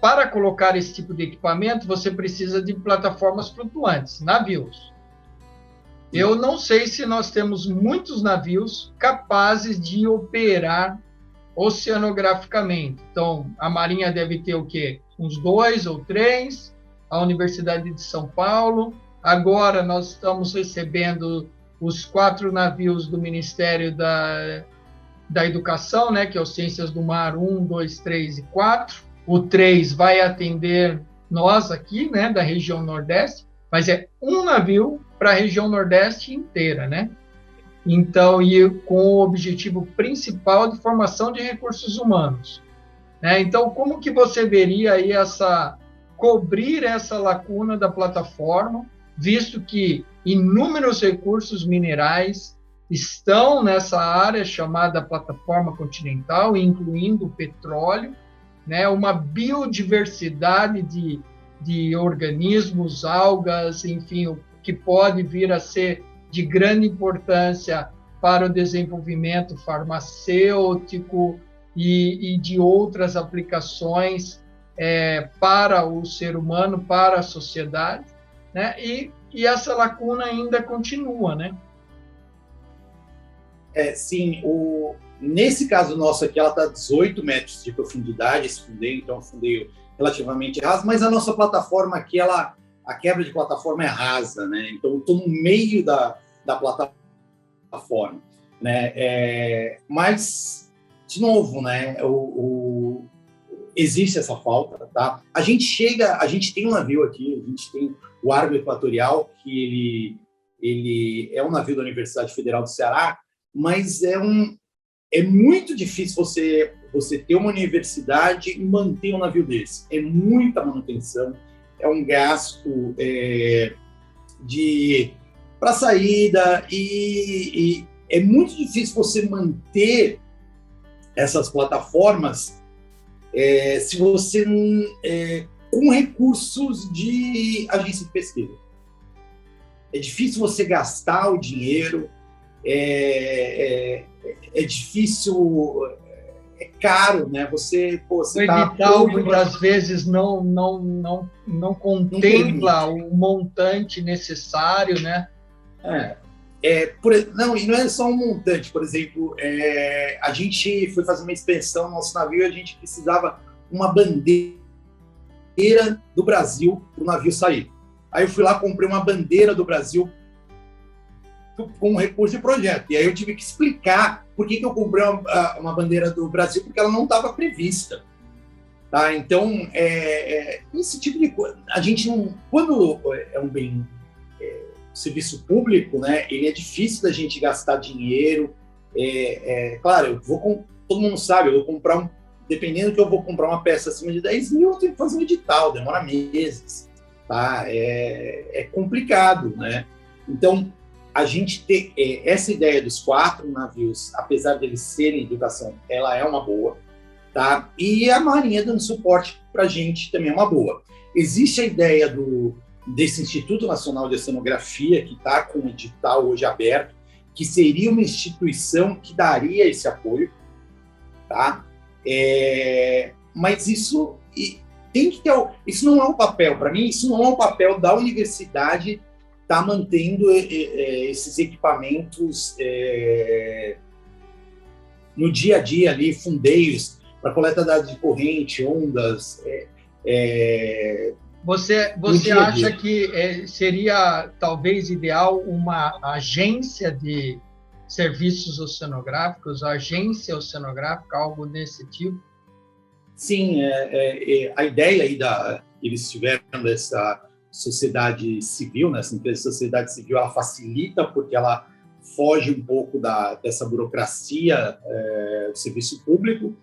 para colocar esse tipo de equipamento, você precisa de plataformas flutuantes, navios. Eu não sei se nós temos muitos navios capazes de operar oceanograficamente. Então, a Marinha deve ter o quê? Uns 2 ou 3, a Universidade de São Paulo. Agora nós estamos recebendo os 4 navios do Ministério da Educação, né, que é o Ciências do Mar 1, 2, 3 e 4. O 3 vai atender nós aqui, né, da região Nordeste, mas é um navio para a região Nordeste inteira, né? Então, e com o objetivo principal de formação de recursos humanos. Né? Então, como que você veria aí cobrir essa lacuna da plataforma, visto que inúmeros recursos minerais estão nessa área chamada plataforma continental, incluindo o petróleo, né, uma biodiversidade de organismos, algas, enfim, o que pode vir a ser de grande importância para o desenvolvimento farmacêutico e de outras aplicações para o ser humano, para a sociedade, né? E essa lacuna ainda continua, né? Sim, nesse caso nosso aqui, ela está a 18 metros de profundidade, esse fundeio, então é um fundeio relativamente raso, mas a nossa plataforma aqui, a quebra de plataforma é rasa, né? Então, eu estou no meio da plataforma, né? Mas, de novo, né? Existe essa falta, tá? A gente tem um navio aqui, a gente tem o Argo Equatorial, que ele é um navio da Universidade Federal do Ceará, mas é muito difícil você ter uma universidade e manter um navio desse. É muita manutenção, é um gasto para saída e é muito difícil você manter essas plataformas se você com recursos de agência de pesquisa. É difícil você gastar o dinheiro, é difícil, é caro, né? Você o edital muitas vezes não contempla o montante necessário, né? Não, e não é só um montante. Por exemplo, a gente foi fazer uma inspeção no nosso navio e a gente precisava uma bandeira do Brasil para o navio sair. Aí eu fui lá, comprei uma bandeira do Brasil com recurso de projeto. E aí eu tive que explicar por que eu comprei uma bandeira do Brasil, porque ela não estava prevista. Tá? Então, esse tipo de coisa, a gente não... Quando é um bem serviço público, né, ele é difícil da gente gastar dinheiro. Claro, todo mundo sabe, eu vou comprar dependendo que eu vou comprar uma peça acima de 10 mil, eu tenho que fazer um edital, demora meses. Tá? É complicado, né? Então, a gente ter essa ideia dos 4 navios, apesar deles serem educação, ela é uma boa, tá? E a Marinha dando suporte para a gente também é uma boa. Existe a ideia desse Instituto Nacional de Oceanografia, que está com o edital hoje aberto, que seria uma instituição que daria esse apoio, tá? Mas isso tem que ter. Isso não é um papel, para mim, isso não é um papel da universidade estar mantendo esses equipamentos no dia a dia ali, fundeios para coleta de dados de corrente, ondas. Você acha que seria talvez ideal uma agência de serviços oceanográficos, agência oceanográfica, algo desse tipo? Sim, a ideia aí eles tiveram dessa sociedade civil, né? Essa empresa de sociedade civil, ela facilita porque ela foge um pouco dessa burocracia do serviço público.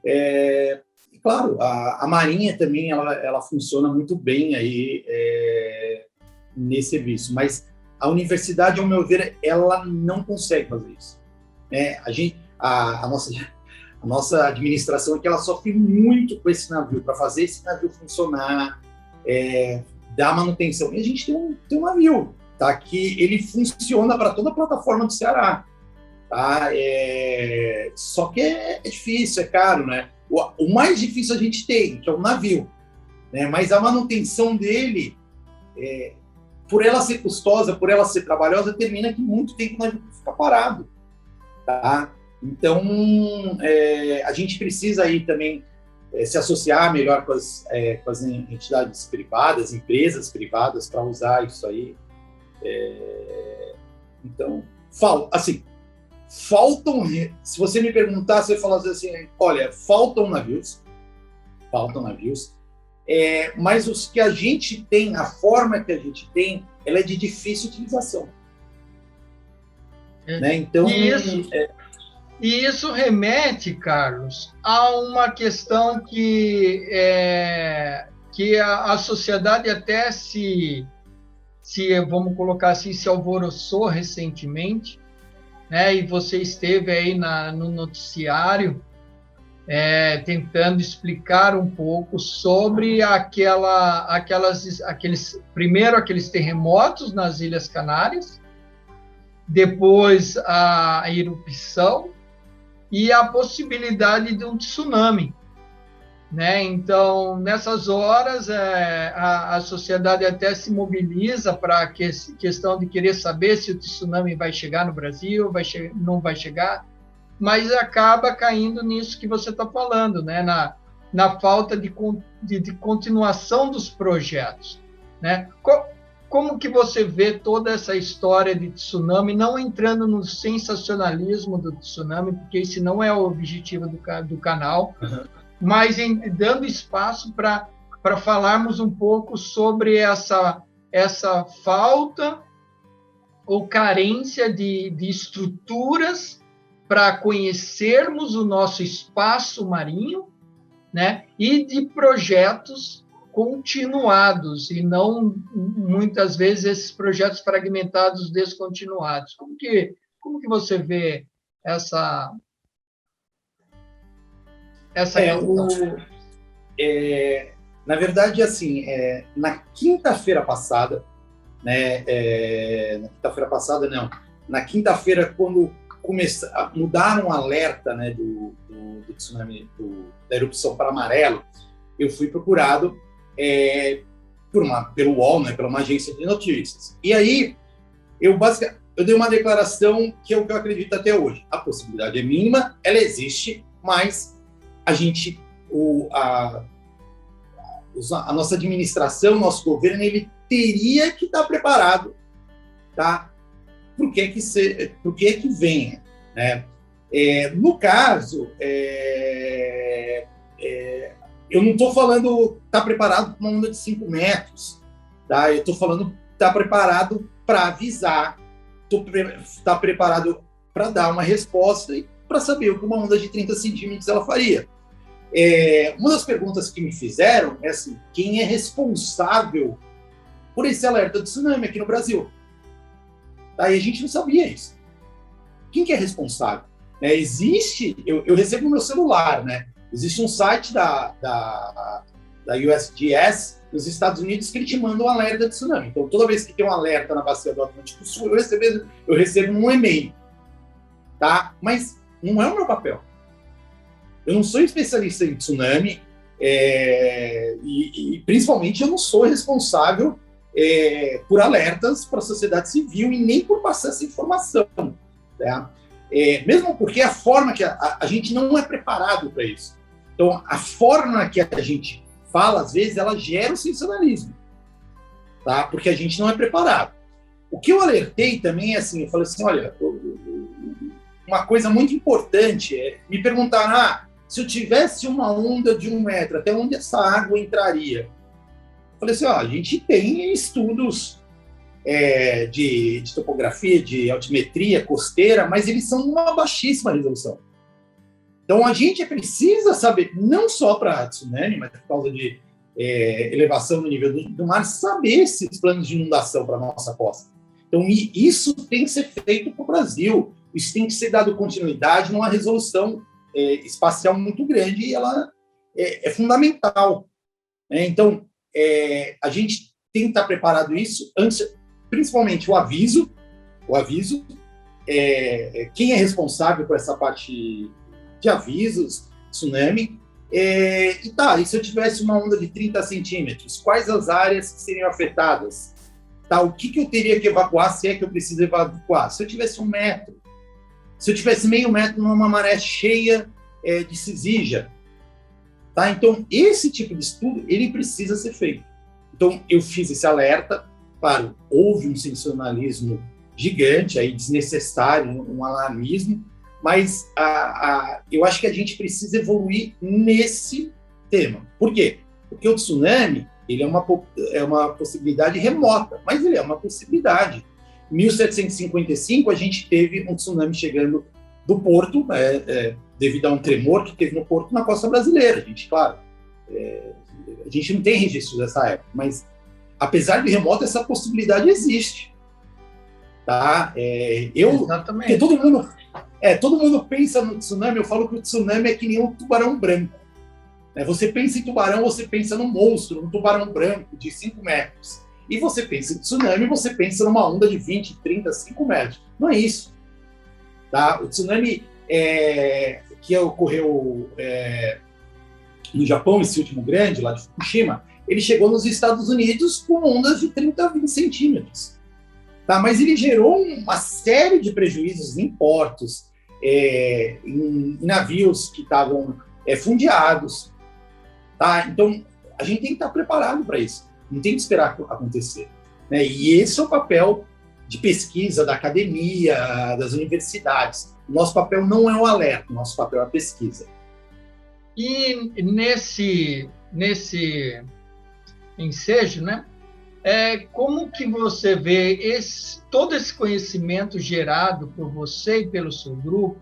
E, claro, a Marinha também ela funciona muito bem aí nesse serviço, mas a universidade, ao meu ver, ela não consegue fazer isso. A nossa administração aqui, ela sofre muito com esse navio, para fazer esse navio funcionar, dar manutenção. E a gente tem um navio, tá? Que ele funciona para toda a plataforma do Ceará. Tá? Só que é difícil, é caro, né? O mais difícil a gente tem, que é o navio, né? Mas a manutenção dele, por ela ser custosa, por ela ser trabalhosa, termina que muito tempo o navio fica parado. Tá? Então, a gente precisa aí também se associar melhor com as entidades privadas, empresas privadas, para usar isso aí. Então, faltam, se você me perguntar, você falar assim, olha, faltam navios, mas os que a gente tem, a forma que a gente tem, ela é de difícil utilização. Né? Então, e isso remete, Carlos, a uma questão que a sociedade até vamos colocar assim, se alvoroçou recentemente, né? E você esteve aí no noticiário tentando explicar um pouco sobre aqueles terremotos nas Ilhas Canárias, depois a erupção e a possibilidade de um tsunami, né? Então, nessas horas, a sociedade até se mobiliza para a questão de querer saber se o tsunami vai chegar no Brasil, não vai chegar, mas acaba caindo nisso que você está falando, né? Na falta de continuação dos projetos, né? Como que você vê toda essa história de tsunami, não entrando no sensacionalismo do tsunami, porque esse não é o objetivo do canal, mas dando espaço para falarmos um pouco sobre essa falta ou carência de estruturas para conhecermos o nosso espaço marinho, né? E de projetos continuados, e não, muitas vezes, esses projetos fragmentados, descontinuados. Como que você vê essa questão? Na verdade, assim, na quinta-feira passada, né, na quinta-feira, quando mudaram o alerta, né, do tsunami, da erupção para amarelo, eu fui procurado pelo UOL, né, pela uma agência de notícias. E aí, eu dei uma declaração que é o que eu acredito até hoje. A possibilidade é mínima, ela existe, mas a nossa administração, nosso governo, ele teria que estar preparado, tá? Por que que venha, né? No caso, eu não estou falando estar preparado para uma onda de 5 metros, tá? Eu estou falando estar preparado para avisar, estar preparado para dar uma resposta e para saber o que uma onda de 30 centímetros ela faria. Uma das perguntas que me fizeram é assim: quem é responsável por esse alerta de tsunami aqui no Brasil? Aí a gente não sabia isso. Quem que é responsável? Existe, eu recebo no meu celular, né? Existe um site da USGS nos Estados Unidos que ele te manda um alerta de tsunami. Então, toda vez que tem um alerta na bacia do Atlântico Sul, eu recebo um e-mail, tá? Mas não é o meu papel. Eu não sou especialista em tsunami e principalmente, eu não sou responsável por alertas para a sociedade civil e nem por passar essa informação, tá? Mesmo porque a forma que a gente não é preparado para isso. Então, a forma que a gente fala, às vezes, ela gera o sensacionalismo, tá? Porque a gente não é preparado. O que eu alertei também é assim, eu falei assim, olha, uma coisa muito importante me perguntaram, se eu tivesse uma onda de 1 metro, até onde essa água entraria? Eu falei assim, a gente tem estudos de topografia, de altimetria costeira, mas eles são uma baixíssima resolução. Então, a gente precisa saber, não só para tsunami, mas por causa de elevação no nível do mar, saber esses planos de inundação para a nossa costa. Então, isso tem que ser feito para o Brasil, isso tem que ser dado continuidade numa resolução espacial muito grande, e ela é fundamental. Então, a gente tem que estar preparado isso antes, principalmente o aviso, quem é responsável por essa parte de avisos, tsunami, e se eu tivesse uma onda de 30 centímetros, quais as áreas que seriam afetadas? O que eu teria que evacuar, se é que eu preciso evacuar? Se eu tivesse 1 metro, se eu tivesse meio metro numa maré cheia de Cisija, tá? Então, esse tipo de estudo, ele precisa ser feito. Então, eu fiz esse alerta, claro, houve um sensacionalismo gigante, aí, desnecessário, um alarmismo, mas eu acho que a gente precisa evoluir nesse tema. Por quê? Porque o tsunami, ele é uma possibilidade remota, mas ele é uma possibilidade. Em 1755, a gente teve um tsunami chegando do porto, devido a um tremor que teve no porto na costa brasileira. A gente, claro, a gente não tem registro dessa época, mas apesar de remota, essa possibilidade existe. tá? Exatamente. Porque todo mundo pensa no tsunami, eu falo que o tsunami é que nem um tubarão branco. Né? Você pensa em tubarão, você pensa num monstro, um tubarão branco de 5 metros. E você pensa em tsunami, você pensa numa onda de 20, 30, 5 metros. Não é isso. Tá? O tsunami que ocorreu no Japão, esse último grande, lá de Fukushima, ele chegou nos Estados Unidos com ondas de 30 a 20 centímetros. Tá? Mas ele gerou uma série de prejuízos em portos, em navios que estavam fundeados. Tá? Então, a gente tem que estar preparado para isso. Não tem que esperar acontecer. Né? E esse é o papel de pesquisa da academia, das universidades. Nosso papel não é o alerta, nosso papel é a pesquisa. E nesse ensejo, né? Como que você vê todo esse conhecimento gerado por você e pelo seu grupo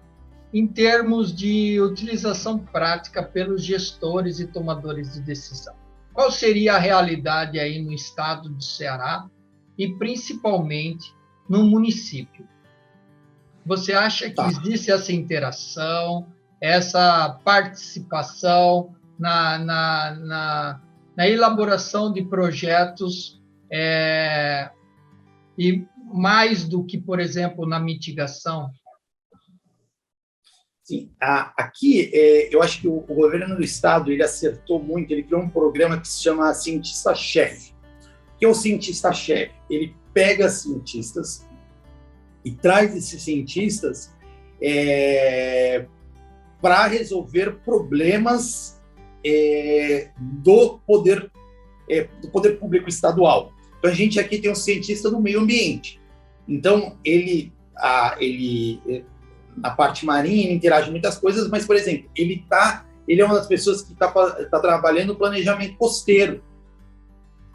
em termos de utilização prática pelos gestores e tomadores de decisão? Qual seria a realidade aí no estado do Ceará e principalmente no município? Você acha que existe essa interação, essa participação na elaboração de projetos e mais do que, por exemplo, na mitigação? Sim, aqui eu acho que o governo do estado ele acertou muito, ele criou um programa que se chama Cientista-Chefe. O que é o cientista-chefe? Ele pega cientistas e traz esses cientistas para resolver problemas do poder público estadual. Então, a gente aqui tem um cientista do meio ambiente. Então, ele na parte marinha, interage em muitas coisas, mas, por exemplo, ele é uma das pessoas que tá trabalhando no planejamento costeiro.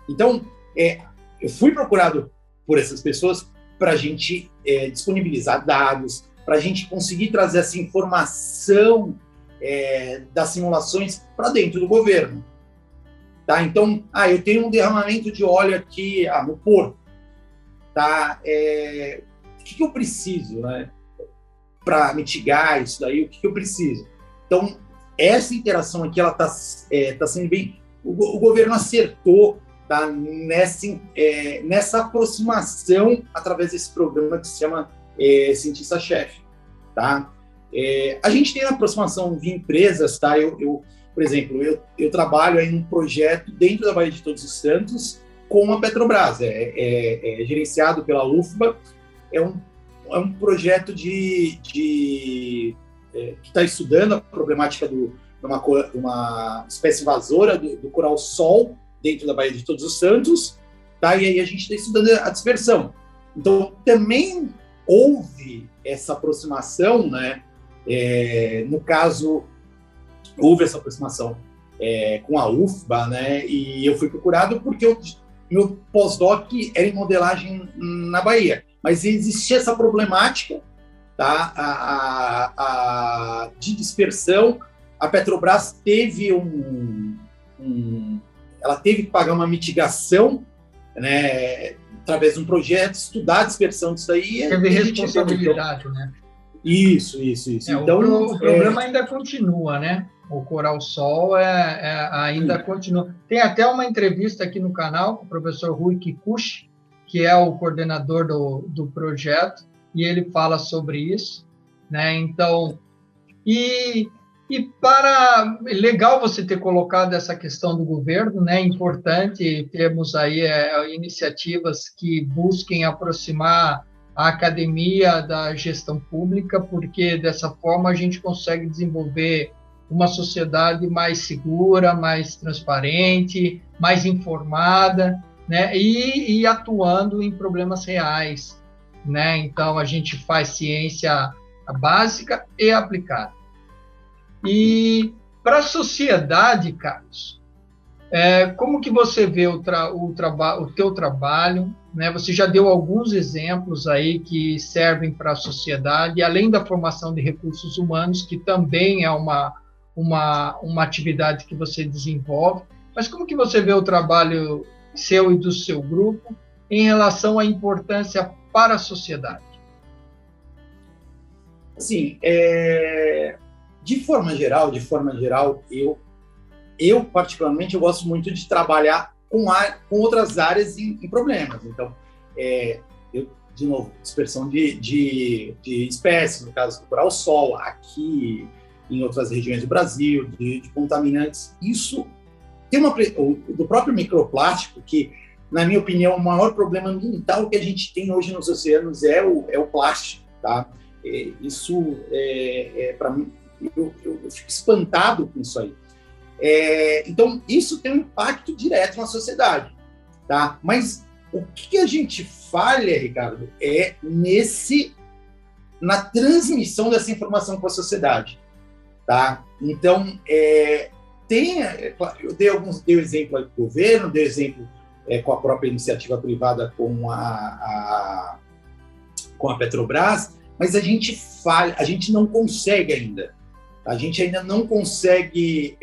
Então, eu fui procurado por essas pessoas para a gente disponibilizar dados, para a gente conseguir trazer essa informação das simulações para dentro do governo. Tá? Então, eu tenho um derramamento de óleo aqui no porto. Tá? O que eu preciso, né? Para mitigar isso daí, o que eu preciso? Então, essa interação aqui, ela está sendo bem... O governo acertou, tá? Nessa aproximação através desse programa que se chama Cientista-Chefe. Tá? A gente tem uma aproximação de empresas, tá? Por exemplo, eu trabalho em um projeto dentro da Baía de Todos os Santos com a Petrobras, gerenciado pela UFBA, é um projeto que está estudando a problemática de uma espécie invasora do coral-sol dentro da Baía de Todos os Santos, tá? E aí a gente está estudando a dispersão. Então, também houve essa aproximação, né? No caso, houve essa aproximação com a UFBA, né? E eu fui procurado porque meu pós-doc era em modelagem na Bahia. Mas existia essa problemática, tá? De dispersão. A Petrobras teve ela teve que pagar uma mitigação, né, através de um projeto, estudar a dispersão disso aí. Teve responsabilidade, né? Isso. Então, o problema ainda continua, né? O Coral-Sol ainda continua. Tem até uma entrevista aqui no canal com o professor Rui Kikuchi, que é o coordenador do projeto, e ele fala sobre isso, né? Então, legal você ter colocado essa questão do governo, né? Importante termos aí iniciativas que busquem aproximar a academia da gestão pública, porque dessa forma a gente consegue desenvolver uma sociedade mais segura, mais transparente, mais informada, né? E atuando em problemas reais, né? Então, a gente faz ciência básica e aplicada. E para a sociedade, Carlos, como que você vê o teu trabalho, né? Você já deu alguns exemplos aí que servem para a sociedade, além da formação de recursos humanos, que também é uma atividade que você desenvolve, mas como que você vê o trabalho seu e do seu grupo em relação à importância para a sociedade? Assim, de forma geral, eu particularmente eu gosto muito de trabalhar com outras áreas em problemas. Então, de novo, dispersão de espécies, no caso do coral sol, aqui em outras regiões do Brasil, de contaminantes. Isso tem do próprio microplástico, que, na minha opinião, o maior problema ambiental que a gente tem hoje nos oceanos é o plástico, tá? Isso, para mim, eu fico espantado com isso aí. Então, isso tem um impacto direto na sociedade, tá? Mas o que a gente falha, Ricardo, na transmissão dessa informação para a sociedade, tá? Então, eu dei exemplo aí do governo, dei exemplo com a própria iniciativa privada com a Petrobras, mas a gente falha, a gente não consegue ainda. A gente ainda não consegue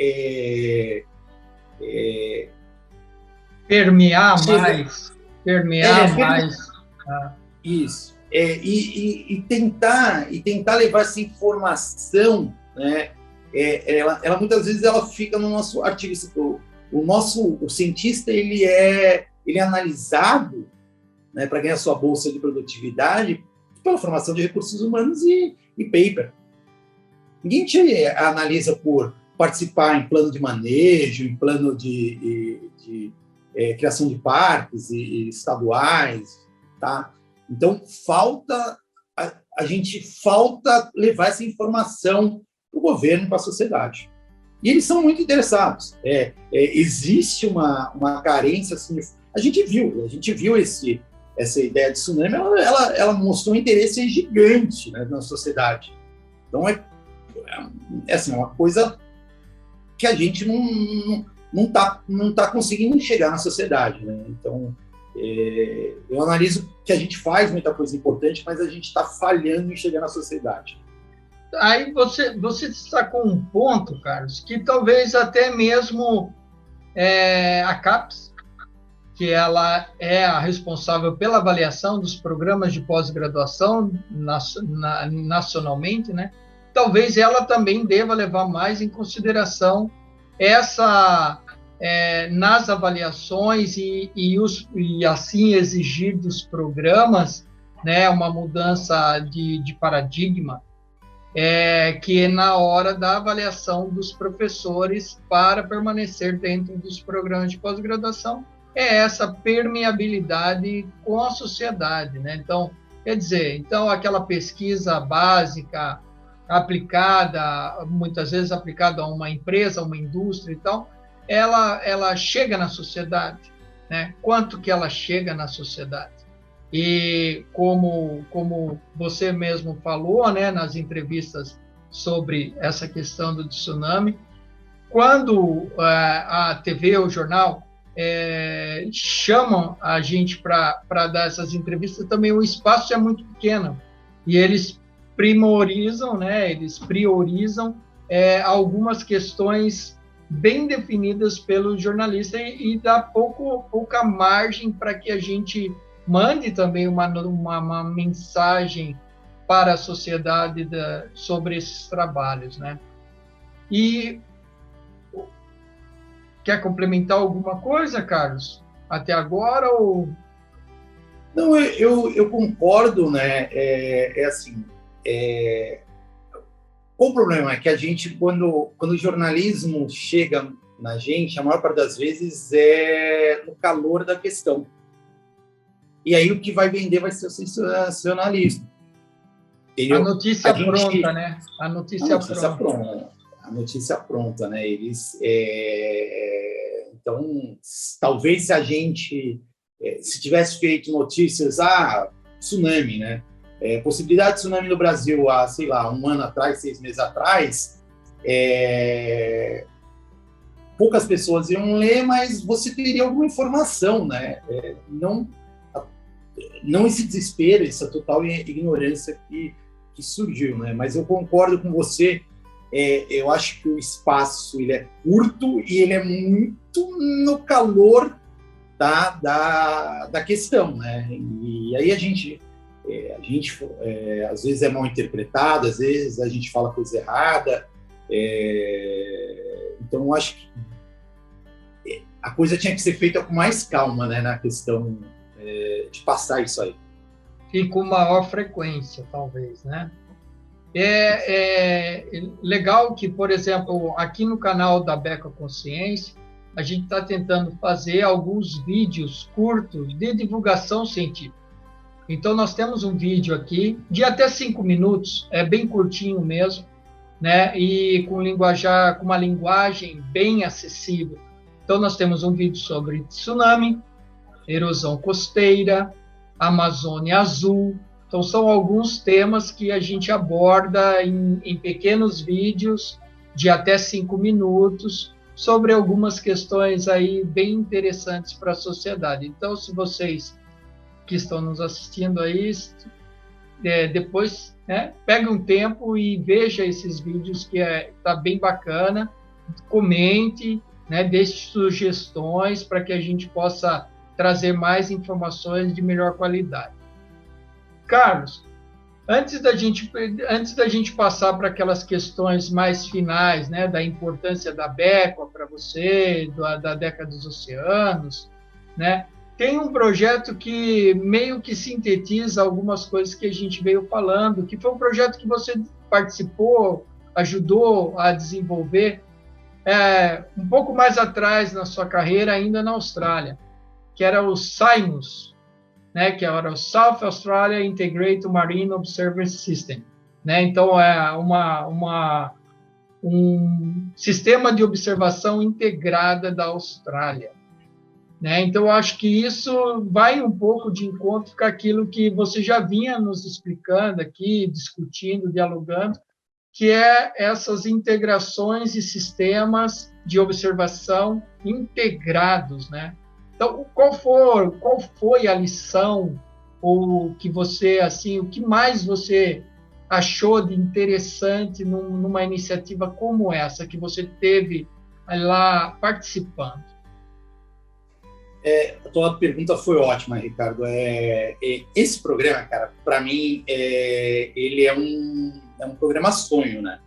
permear mais. Isso. E tentar levar essa informação, né? Ela muitas vezes ela fica no nosso artigo. O cientista ele é analisado, né, para ganhar sua bolsa de produtividade pela formação de recursos humanos e paper. Ninguém te analisa por participar em plano de manejo, em plano de criação de parques e estaduais, tá? Então, a gente falta levar essa informação para o governo, para a sociedade. E eles são muito interessados. Existe uma carência, assim, a gente viu essa ideia de tsunami, ela mostrou um interesse gigante, né, na sociedade. Então, assim, uma coisa que a gente não tá conseguindo chegar na sociedade, né? Então, eu analiso que a gente faz muita coisa importante, mas a gente está falhando em chegar na sociedade. Aí você destacou um ponto, Carlos, que talvez até mesmo a CAPES, que ela é a responsável pela avaliação dos programas de pós-graduação nacionalmente, né? Talvez ela também deva levar mais em consideração nas avaliações e assim exigir dos programas, né, uma mudança de paradigma, que na hora da avaliação dos professores para permanecer dentro dos programas de pós-graduação, essa permeabilidade com a sociedade, né? Então, quer dizer, aquela pesquisa básica aplicada, muitas vezes aplicada a uma empresa, a uma indústria e tal, ela chega na sociedade, né? Quanto que ela chega na sociedade? E como você mesmo falou, né, nas entrevistas sobre essa questão do tsunami, quando a TV ou o jornal chamam a gente para dar essas entrevistas, também o espaço é muito pequeno e eles priorizam algumas questões bem definidas pelo jornalista e dá pouca margem para que a gente mande também uma mensagem para a sociedade sobre esses trabalhos, né? E quer complementar alguma coisa, Carlos? Até agora ou... Não, eu concordo, né? Assim, qual o problema? É que a gente, quando o jornalismo chega na gente, a maior parte das vezes é no calor da questão. E aí o que vai vender vai ser o sensacionalismo. Entendeu? A notícia pronta, né? A notícia pronta. A notícia pronta, né? Então, talvez se a gente se tivesse feito notícias, tsunami, né? Possibilidade de tsunami no Brasil há, sei lá, 1 ano atrás, 6 meses atrás, poucas pessoas iam ler, mas você teria alguma informação, né? Não esse desespero, essa total ignorância que surgiu, né? Mas eu concordo com você. Eu acho que o espaço ele é curto e ele é muito no calor da questão, né? E aí a gente A gente, às vezes, é mal interpretado, às vezes a gente fala coisa errada. Então, eu acho que a coisa tinha que ser feita com mais calma, né, na questão de passar isso aí. E com maior frequência, talvez, né? É legal que, por exemplo, aqui no canal da Beco Consciência, a gente está tentando fazer alguns vídeos curtos de divulgação científica. Então, nós temos um vídeo aqui de até 5 minutos, é bem curtinho mesmo, né? E com uma linguagem bem acessível. Então, nós temos um vídeo sobre tsunami, erosão costeira, Amazônia Azul. Então, são alguns temas que a gente aborda em pequenos vídeos de até 5 minutos sobre algumas questões aí bem interessantes para a sociedade. Então, se vocês que estão nos assistindo aí, depois, né, pegue um tempo e veja esses vídeos que tá bem bacana, comente, né, deixe sugestões para que a gente possa trazer mais informações de melhor qualidade. Carlos, antes da gente passar para aquelas questões mais finais, né, da importância da Beco para você, da década dos oceanos, né, tem um projeto que meio que sintetiza algumas coisas que a gente veio falando, que foi um projeto que você participou, ajudou a desenvolver um pouco mais atrás na sua carreira, ainda na Austrália, que era o SIMOS, né, que era o South Australia Integrated Marine Observation System, né? Então é um sistema de observação integrada da Austrália, né? Então eu acho que isso vai um pouco de encontro com aquilo que você já vinha nos explicando aqui, discutindo, dialogando, que é essas integrações e sistemas de observação integrados, né? Então, qual foi a lição, ou que você, assim, o que mais você achou de interessante numa iniciativa como essa, que você teve lá participando? A tua pergunta foi ótima, Ricardo. Esse programa, cara, para mim, ele é um programa sonho, né?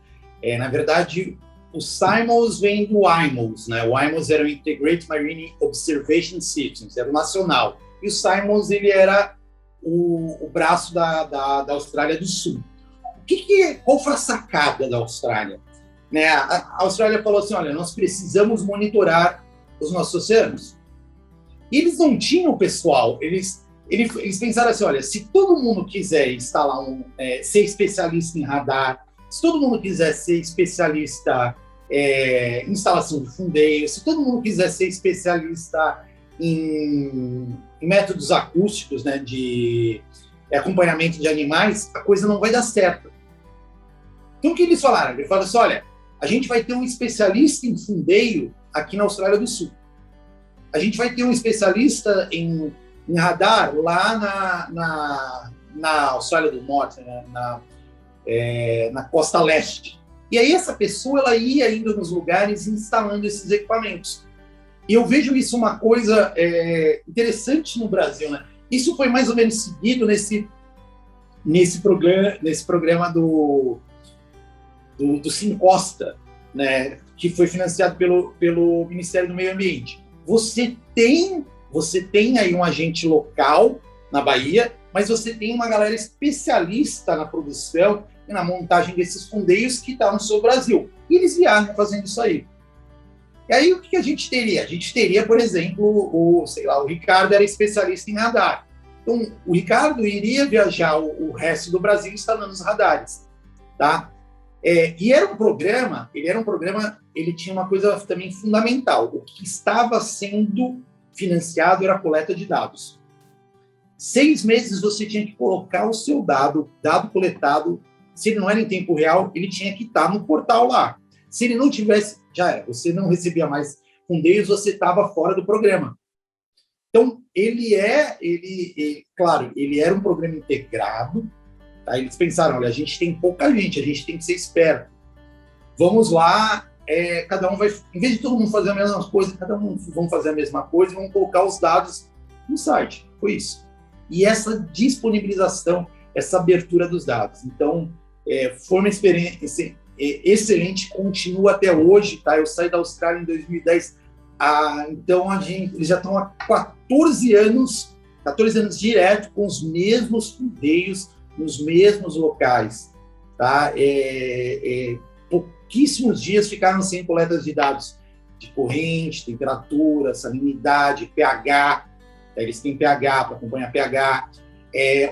Na verdade, o SIMOS vem do IMOS, né? O IMOS era o Integrated Marine Observation Systems, era o nacional. E o SIMOS, ele era o braço da Austrália do Sul. Qual foi a sacada da Austrália? Né? A Austrália falou assim, olha, nós precisamos monitorar os nossos oceanos. E eles não tinham pessoal, eles pensaram assim, olha, se todo mundo quiser instalar ser especialista em radar, se todo mundo quiser ser especialista em instalação de fundeio, se todo mundo quiser ser especialista em métodos acústicos, né, de acompanhamento de animais, a coisa não vai dar certo. Então, o que eles falaram? Eles falaram assim, olha, a gente vai ter um especialista em fundeio aqui na Austrália do Sul. A gente vai ter um especialista em radar lá na Austrália do Norte, né, na costa leste. E aí essa pessoa ela ia indo nos lugares instalando esses equipamentos. E eu vejo isso uma coisa interessante no Brasil, né? Isso foi mais ou menos seguido nesse programa do Sincosta, né? Que foi financiado pelo Ministério do Meio Ambiente. Você tem aí um agente local na Bahia, mas você tem uma galera especialista na produção e na montagem desses fundeios que estavam no seu Brasil. E eles viajam fazendo isso aí. E aí, o que a gente teria? A gente teria, por exemplo, o Ricardo era especialista em radar. Então, o Ricardo iria viajar o resto do Brasil instalando os radares, tá? E ele tinha uma coisa também fundamental. O que estava sendo financiado era a coleta de dados. 6 meses você tinha que colocar o seu dado coletado. Se ele não era em tempo real, ele tinha que estar no portal lá. Se ele não tivesse, já era. Você não recebia mais fundeios, você estava fora do programa. Então, ele era um programa integrado. Tá? Eles pensaram, olha, a gente tem pouca gente, a gente tem que ser esperto. Vamos lá, cada um vai... Em vez de todo mundo fazer a mesma coisa, cada um vão fazer a mesma coisa e vão colocar os dados no site. Foi isso. e essa disponibilização, essa abertura dos dados. Então, foi uma experiência excelente, continua até hoje, tá? Eu saí da Austrália em 2010, então eles já estão há 14 anos direto com os mesmos fundeios, nos mesmos locais, tá? Pouquíssimos dias ficaram sem coleta de dados de corrente, temperatura, salinidade, pH. Eles têm pH para acompanhar pH,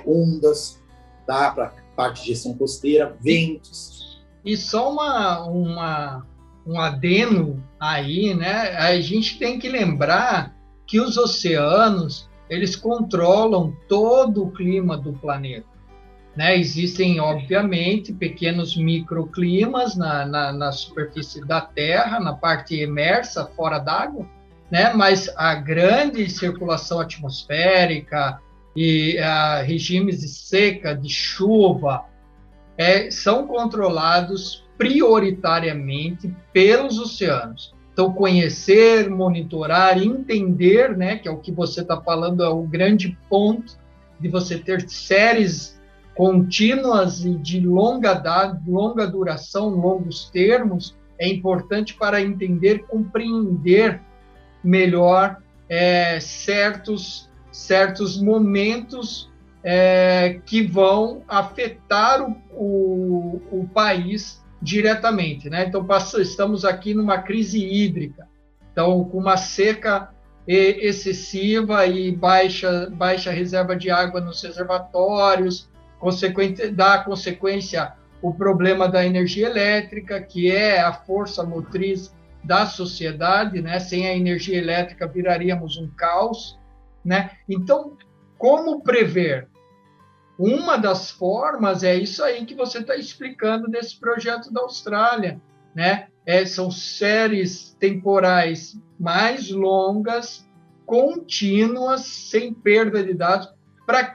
ondas, tá? Para parte de gestão costeira, ventos. E só um adeno aí, né? A gente tem que lembrar que os oceanos, eles controlam todo o clima do planeta, né? Existem, obviamente, pequenos microclimas na superfície da Terra, na parte imersa, fora d'água, né? Mas a grande circulação atmosférica e regimes de seca, de chuva, são controlados prioritariamente pelos oceanos. Então, conhecer, monitorar, entender, né, que é o que você está falando, é o grande ponto de você ter séries contínuas e de longa duração, longos termos, é importante para entender, compreender melhor certos momentos que vão afetar o país diretamente, né? Então, estamos aqui numa crise hídrica, então, com uma seca excessiva e baixa reserva de água nos reservatórios, dá consequência o problema da energia elétrica, que é a força motriz da sociedade, né? Sem a energia elétrica viraríamos um caos, né? Então, como prever? Uma das formas é isso aí que você está explicando desse projeto da Austrália, né? São séries temporais mais longas, contínuas, sem perda de dados,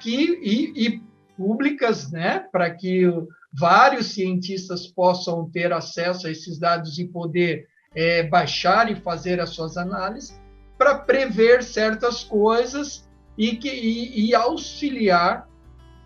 e públicas, né? Para que vários cientistas possam ter acesso a esses dados e poder baixar e fazer as suas análises, para prever certas coisas e auxiliar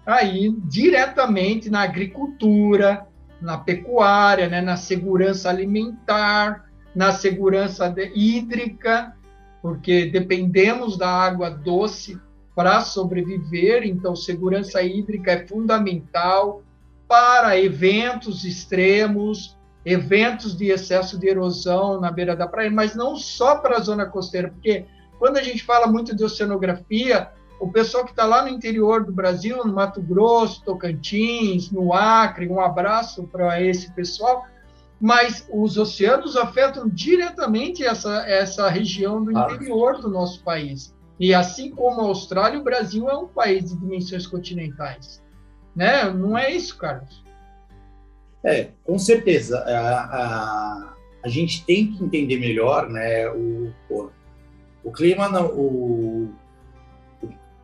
aí diretamente na agricultura, na pecuária, né, na segurança alimentar, na segurança hídrica, porque dependemos da água doce para sobreviver, então segurança hídrica é fundamental para eventos extremos, eventos de excesso de erosão na beira da praia, mas não só para a zona costeira, porque quando a gente fala muito de oceanografia, o pessoal que está lá no interior do Brasil, no Mato Grosso, Tocantins, no Acre, um abraço para esse pessoal, mas os oceanos afetam diretamente essa região do interior do nosso país. E assim como a Austrália, o Brasil é um país de dimensões continentais. Né? Não é isso, Carlos? Com certeza. A gente tem que entender melhor, né, o clima,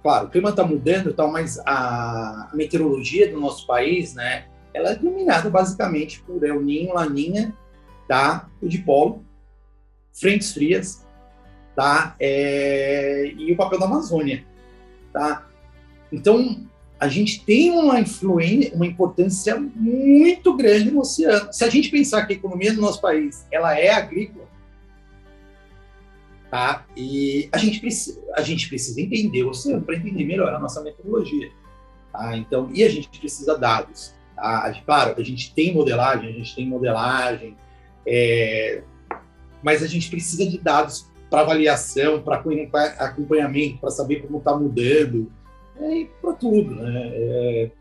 claro, o clima está mudando, tal, mas a meteorologia do nosso país, né, ela é dominada basicamente por El Niño, Laninha, tá, o dipolo, frentes frias, tá, e o papel da Amazônia, tá. Então, a gente tem uma influência, uma importância muito grande no oceano. Se a gente pensar que a economia do nosso país ela é agrícola, tá? E a gente precisa entender o oceano para entender melhor a nossa metodologia. Tá? Então, e a gente precisa de dados. Tá? Claro, a gente tem modelagem, mas a gente precisa de dados para avaliação, para acompanhamento, para saber como está mudando, e para tudo. Né?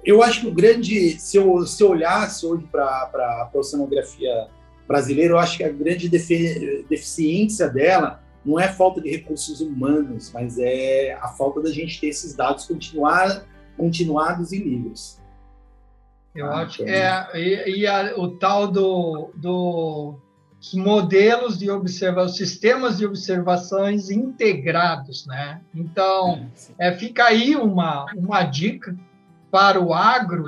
Eu acho que o grande, se eu olhasse hoje para a oceanografia brasileira, eu acho que a grande deficiência dela não é a falta de recursos humanos, mas é a falta da gente ter esses dados continuados e livres. Eu acho que o tal dos modelos de observação, sistemas de observações integrados, né? Então, fica aí uma dica para o agro,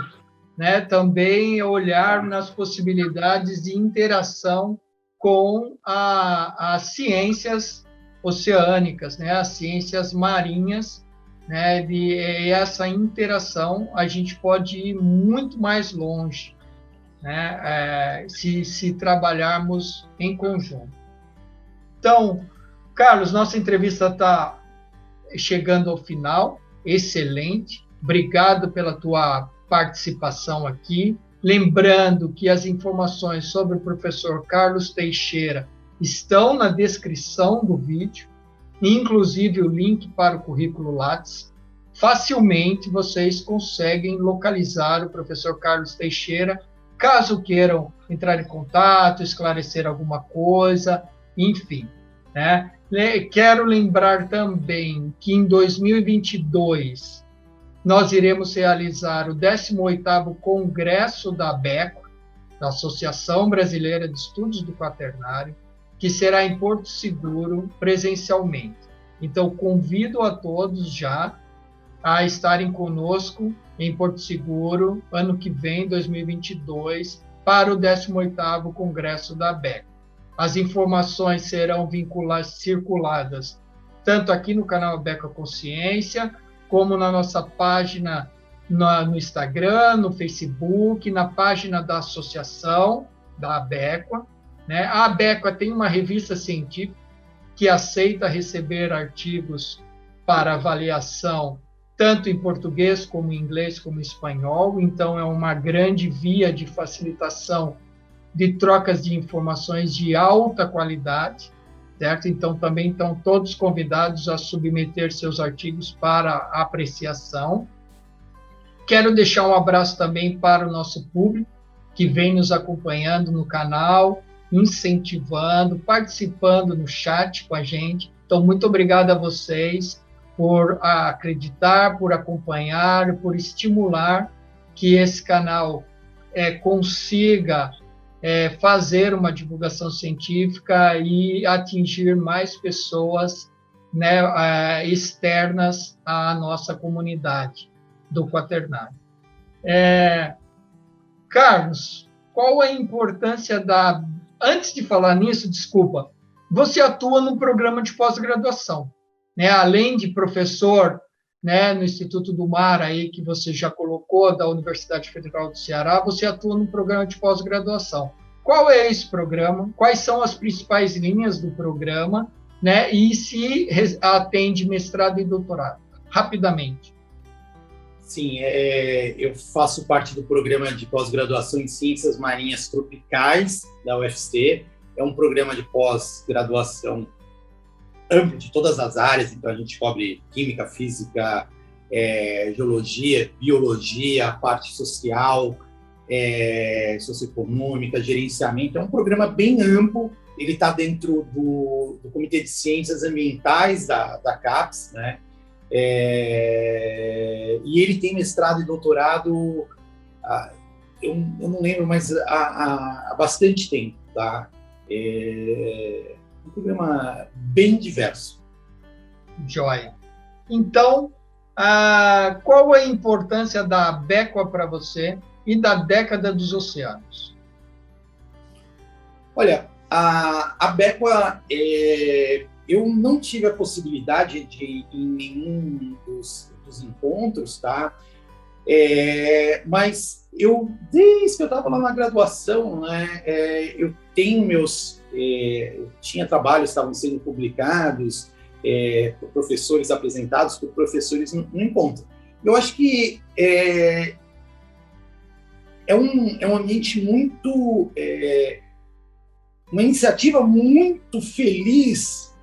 né, também olhar nas possibilidades de interação com as ciências oceânicas, né, as ciências marinhas, né, e essa interação a gente pode ir muito mais longe, né, se trabalharmos em conjunto. Então, Carlos, nossa entrevista está chegando ao final. Excelente. Obrigado pela tua participação aqui. Lembrando que as informações sobre o professor Carlos Teixeira estão na descrição do vídeo, inclusive o link para o currículo Lattes. Facilmente vocês conseguem localizar o professor Carlos Teixeira, caso queiram entrar em contato, esclarecer alguma coisa, enfim, né? Quero lembrar também que em 2022 nós iremos realizar o 18º Congresso da ABECO, da Associação Brasileira de Estudos do Quaternário, que será em Porto Seguro presencialmente. Então, convido a todos já a estarem conosco em Porto Seguro, ano que vem, 2022, para o 18º Congresso da ABECO. As informações serão circuladas tanto aqui no canal ABECO Consciência, como na nossa página no Instagram, no Facebook, na página da associação, da ABECO. Né? A ABECO tem uma revista científica que aceita receber artigos para avaliação, tanto em português, como em inglês, como em espanhol. Então, é uma grande via de facilitação de trocas de informações de alta qualidade, certo? Então, também estão todos convidados a submeter seus artigos para apreciação. Quero deixar um abraço também para o nosso público, que vem nos acompanhando no canal, incentivando, participando no chat com a gente. Então, muito obrigado a vocês por acreditar, por acompanhar, por estimular que esse canal consiga fazer uma divulgação científica e atingir mais pessoas, né, externas à nossa comunidade do Quaternário. Carlos, qual a importância da... Antes de falar nisso, desculpa, você atua no programa de pós-graduação, né? Além de professor, né, no Instituto do Mar, aí, que você já colocou, da Universidade Federal do Ceará, você atua no programa de pós-graduação. Qual é esse programa? Quais são as principais linhas do programa? Né? E se atende mestrado e doutorado? Rapidamente. Sim, eu faço parte do programa de pós-graduação em Ciências Marinhas Tropicais da UFC. É um programa de pós-graduação amplo de todas as áreas, então a gente cobre química, física, geologia, biologia, parte social, socioeconômica, gerenciamento. É um programa bem amplo, ele está dentro do Comitê de Ciências Ambientais da CAPES, né? E ele tem mestrado e doutorado, eu não lembro, mas há bastante tempo, tá? Um programa bem diverso. Joia. Então, qual a importância da ABECO para você e da década dos oceanos? Olha, a ABECO, eu não tive a possibilidade de ir em nenhum dos encontros, tá? Mas desde que eu estava lá na graduação, né, eu tenho eu tinha trabalhos que estavam sendo publicados por professores, apresentados por professores no encontro. Eu acho que é um ambiente muito... uma iniciativa muito feliz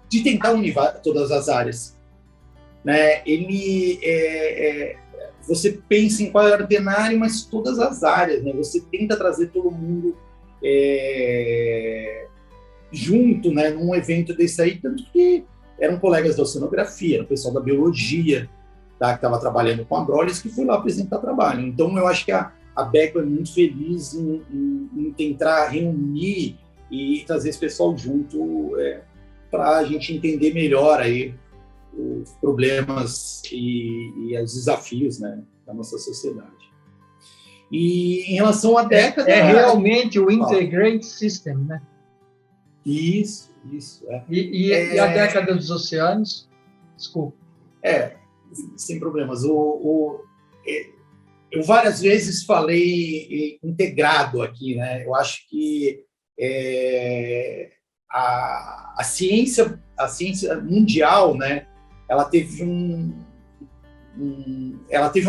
de tentar unir todas as áreas. Né? Você pensa em quaternário, mas todas as áreas, né? Você tenta trazer todo mundo junto, né, num evento desse aí, tanto que eram colegas da oceanografia, era o pessoal da biologia, tá, que estava trabalhando com a Abrolhos, que foi lá apresentar trabalho. Então, eu acho que a ABECO é muito feliz em tentar reunir e trazer esse pessoal junto para a gente entender melhor aí os problemas e os desafios, né, da nossa sociedade. E em relação à década... realmente o Integrated System, né? Isso. Isso, é. E a década dos oceanos? Desculpa. Sem problemas. Eu várias vezes falei integrado aqui, né? Eu acho que a ciência mundial, né? Ela teve um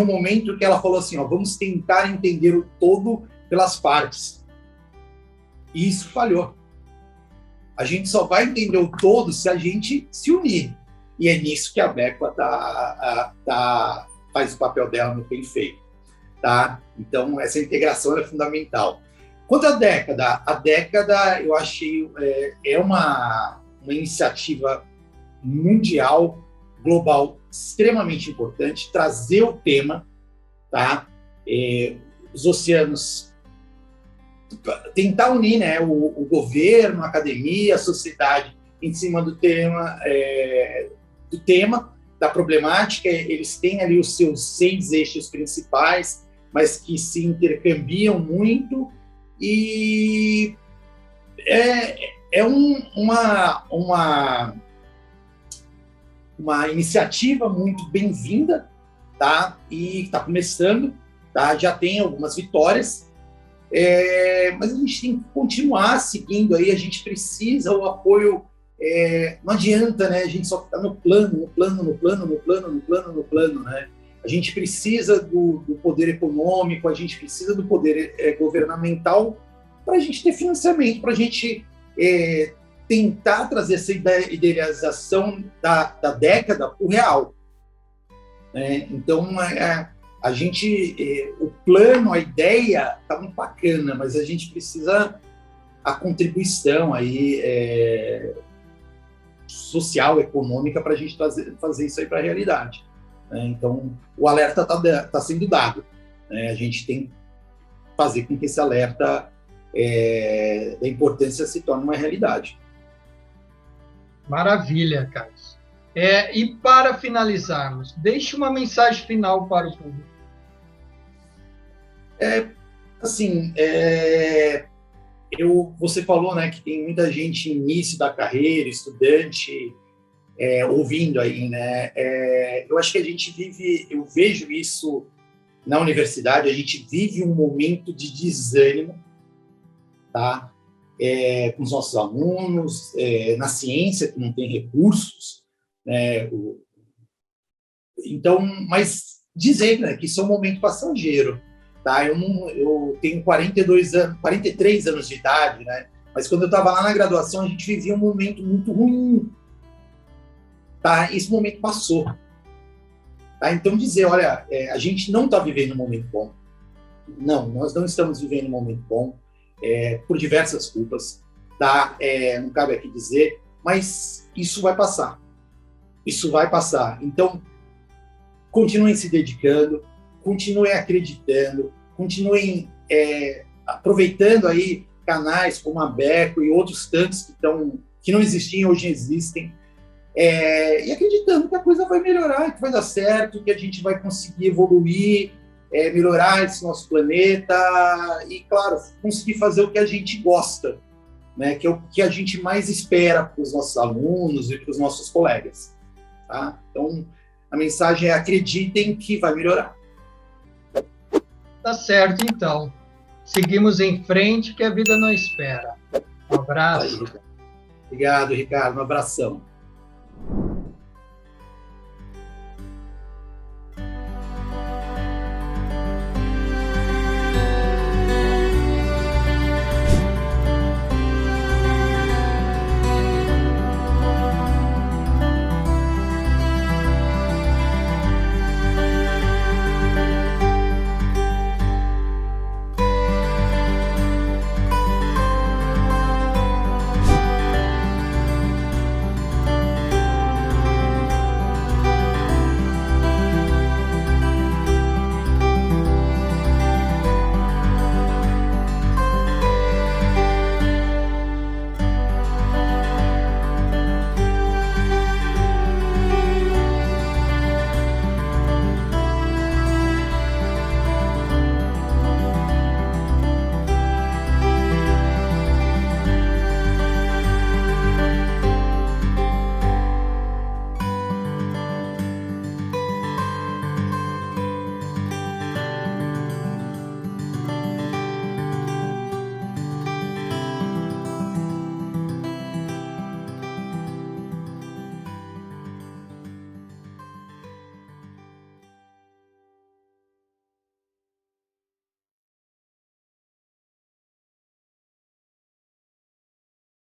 momento que ela falou assim, ó, vamos tentar entender o todo pelas partes. E isso falhou. A gente só vai entender o todo se a gente se unir. E é nisso que a Becla faz o papel dela muito bem feito. Tá? Então, essa integração é fundamental. Quanto à década eu achei uma iniciativa mundial, global, extremamente importante, trazer o tema, tá? Os oceanos, tentar unir, né, o governo, a academia, a sociedade em cima do tema, da problemática. Eles têm ali os seus 6 eixos principais, mas que se intercambiam muito, e uma iniciativa muito bem-vinda, tá? E está começando, tá? Já tem algumas vitórias, mas a gente tem que continuar seguindo aí, a gente precisa o apoio, não adianta, né? A gente só ficar no plano, né? A gente precisa do poder econômico, a gente precisa do poder governamental para a gente ter financiamento, para a gente tentar trazer essa idealização da década para o real. Então, a gente, o plano, a ideia está muito bacana, mas a gente precisa a contribuição aí, social, econômica, para a gente fazer isso aí para a realidade. Então, o alerta está sendo dado. A gente tem que fazer com que esse alerta da importância se torne uma realidade. Maravilha, Carlos. E para finalizarmos, deixe uma mensagem final para o público. Você falou, né, que tem muita gente no início da carreira, estudante, ouvindo aí, né? Eu acho que a gente eu vejo isso na universidade, a gente vive um momento de desânimo, tá? Com os nossos alunos, na ciência, que não tem recursos, né? Então, mas dizer, né, que isso é um momento passageiro, tá? Eu tenho 43 anos de idade, né? Mas quando eu estava lá na graduação, a gente vivia um momento muito ruim, tá? Esse momento passou. Tá? Então, dizer, olha, a gente não está vivendo um momento bom. Não, nós não estamos vivendo um momento bom, por diversas culpas, tá? Não cabe aqui dizer, mas isso vai passar. Isso vai passar. Então, continuem se dedicando, continuem acreditando, continuem aproveitando aí canais como a Beco e outros tantos que não existiam, hoje existem, e acreditando que a coisa vai melhorar, que vai dar certo, que a gente vai conseguir evoluir, melhorar esse nosso planeta e, claro, conseguir fazer o que a gente gosta, né? Que é o que a gente mais espera para os nossos alunos e para os nossos colegas. Tá? Então, a mensagem é: acreditem que vai melhorar. Tá certo, então. Seguimos em frente, que a vida não espera. Um abraço. Obrigado, Ricardo. Um abração.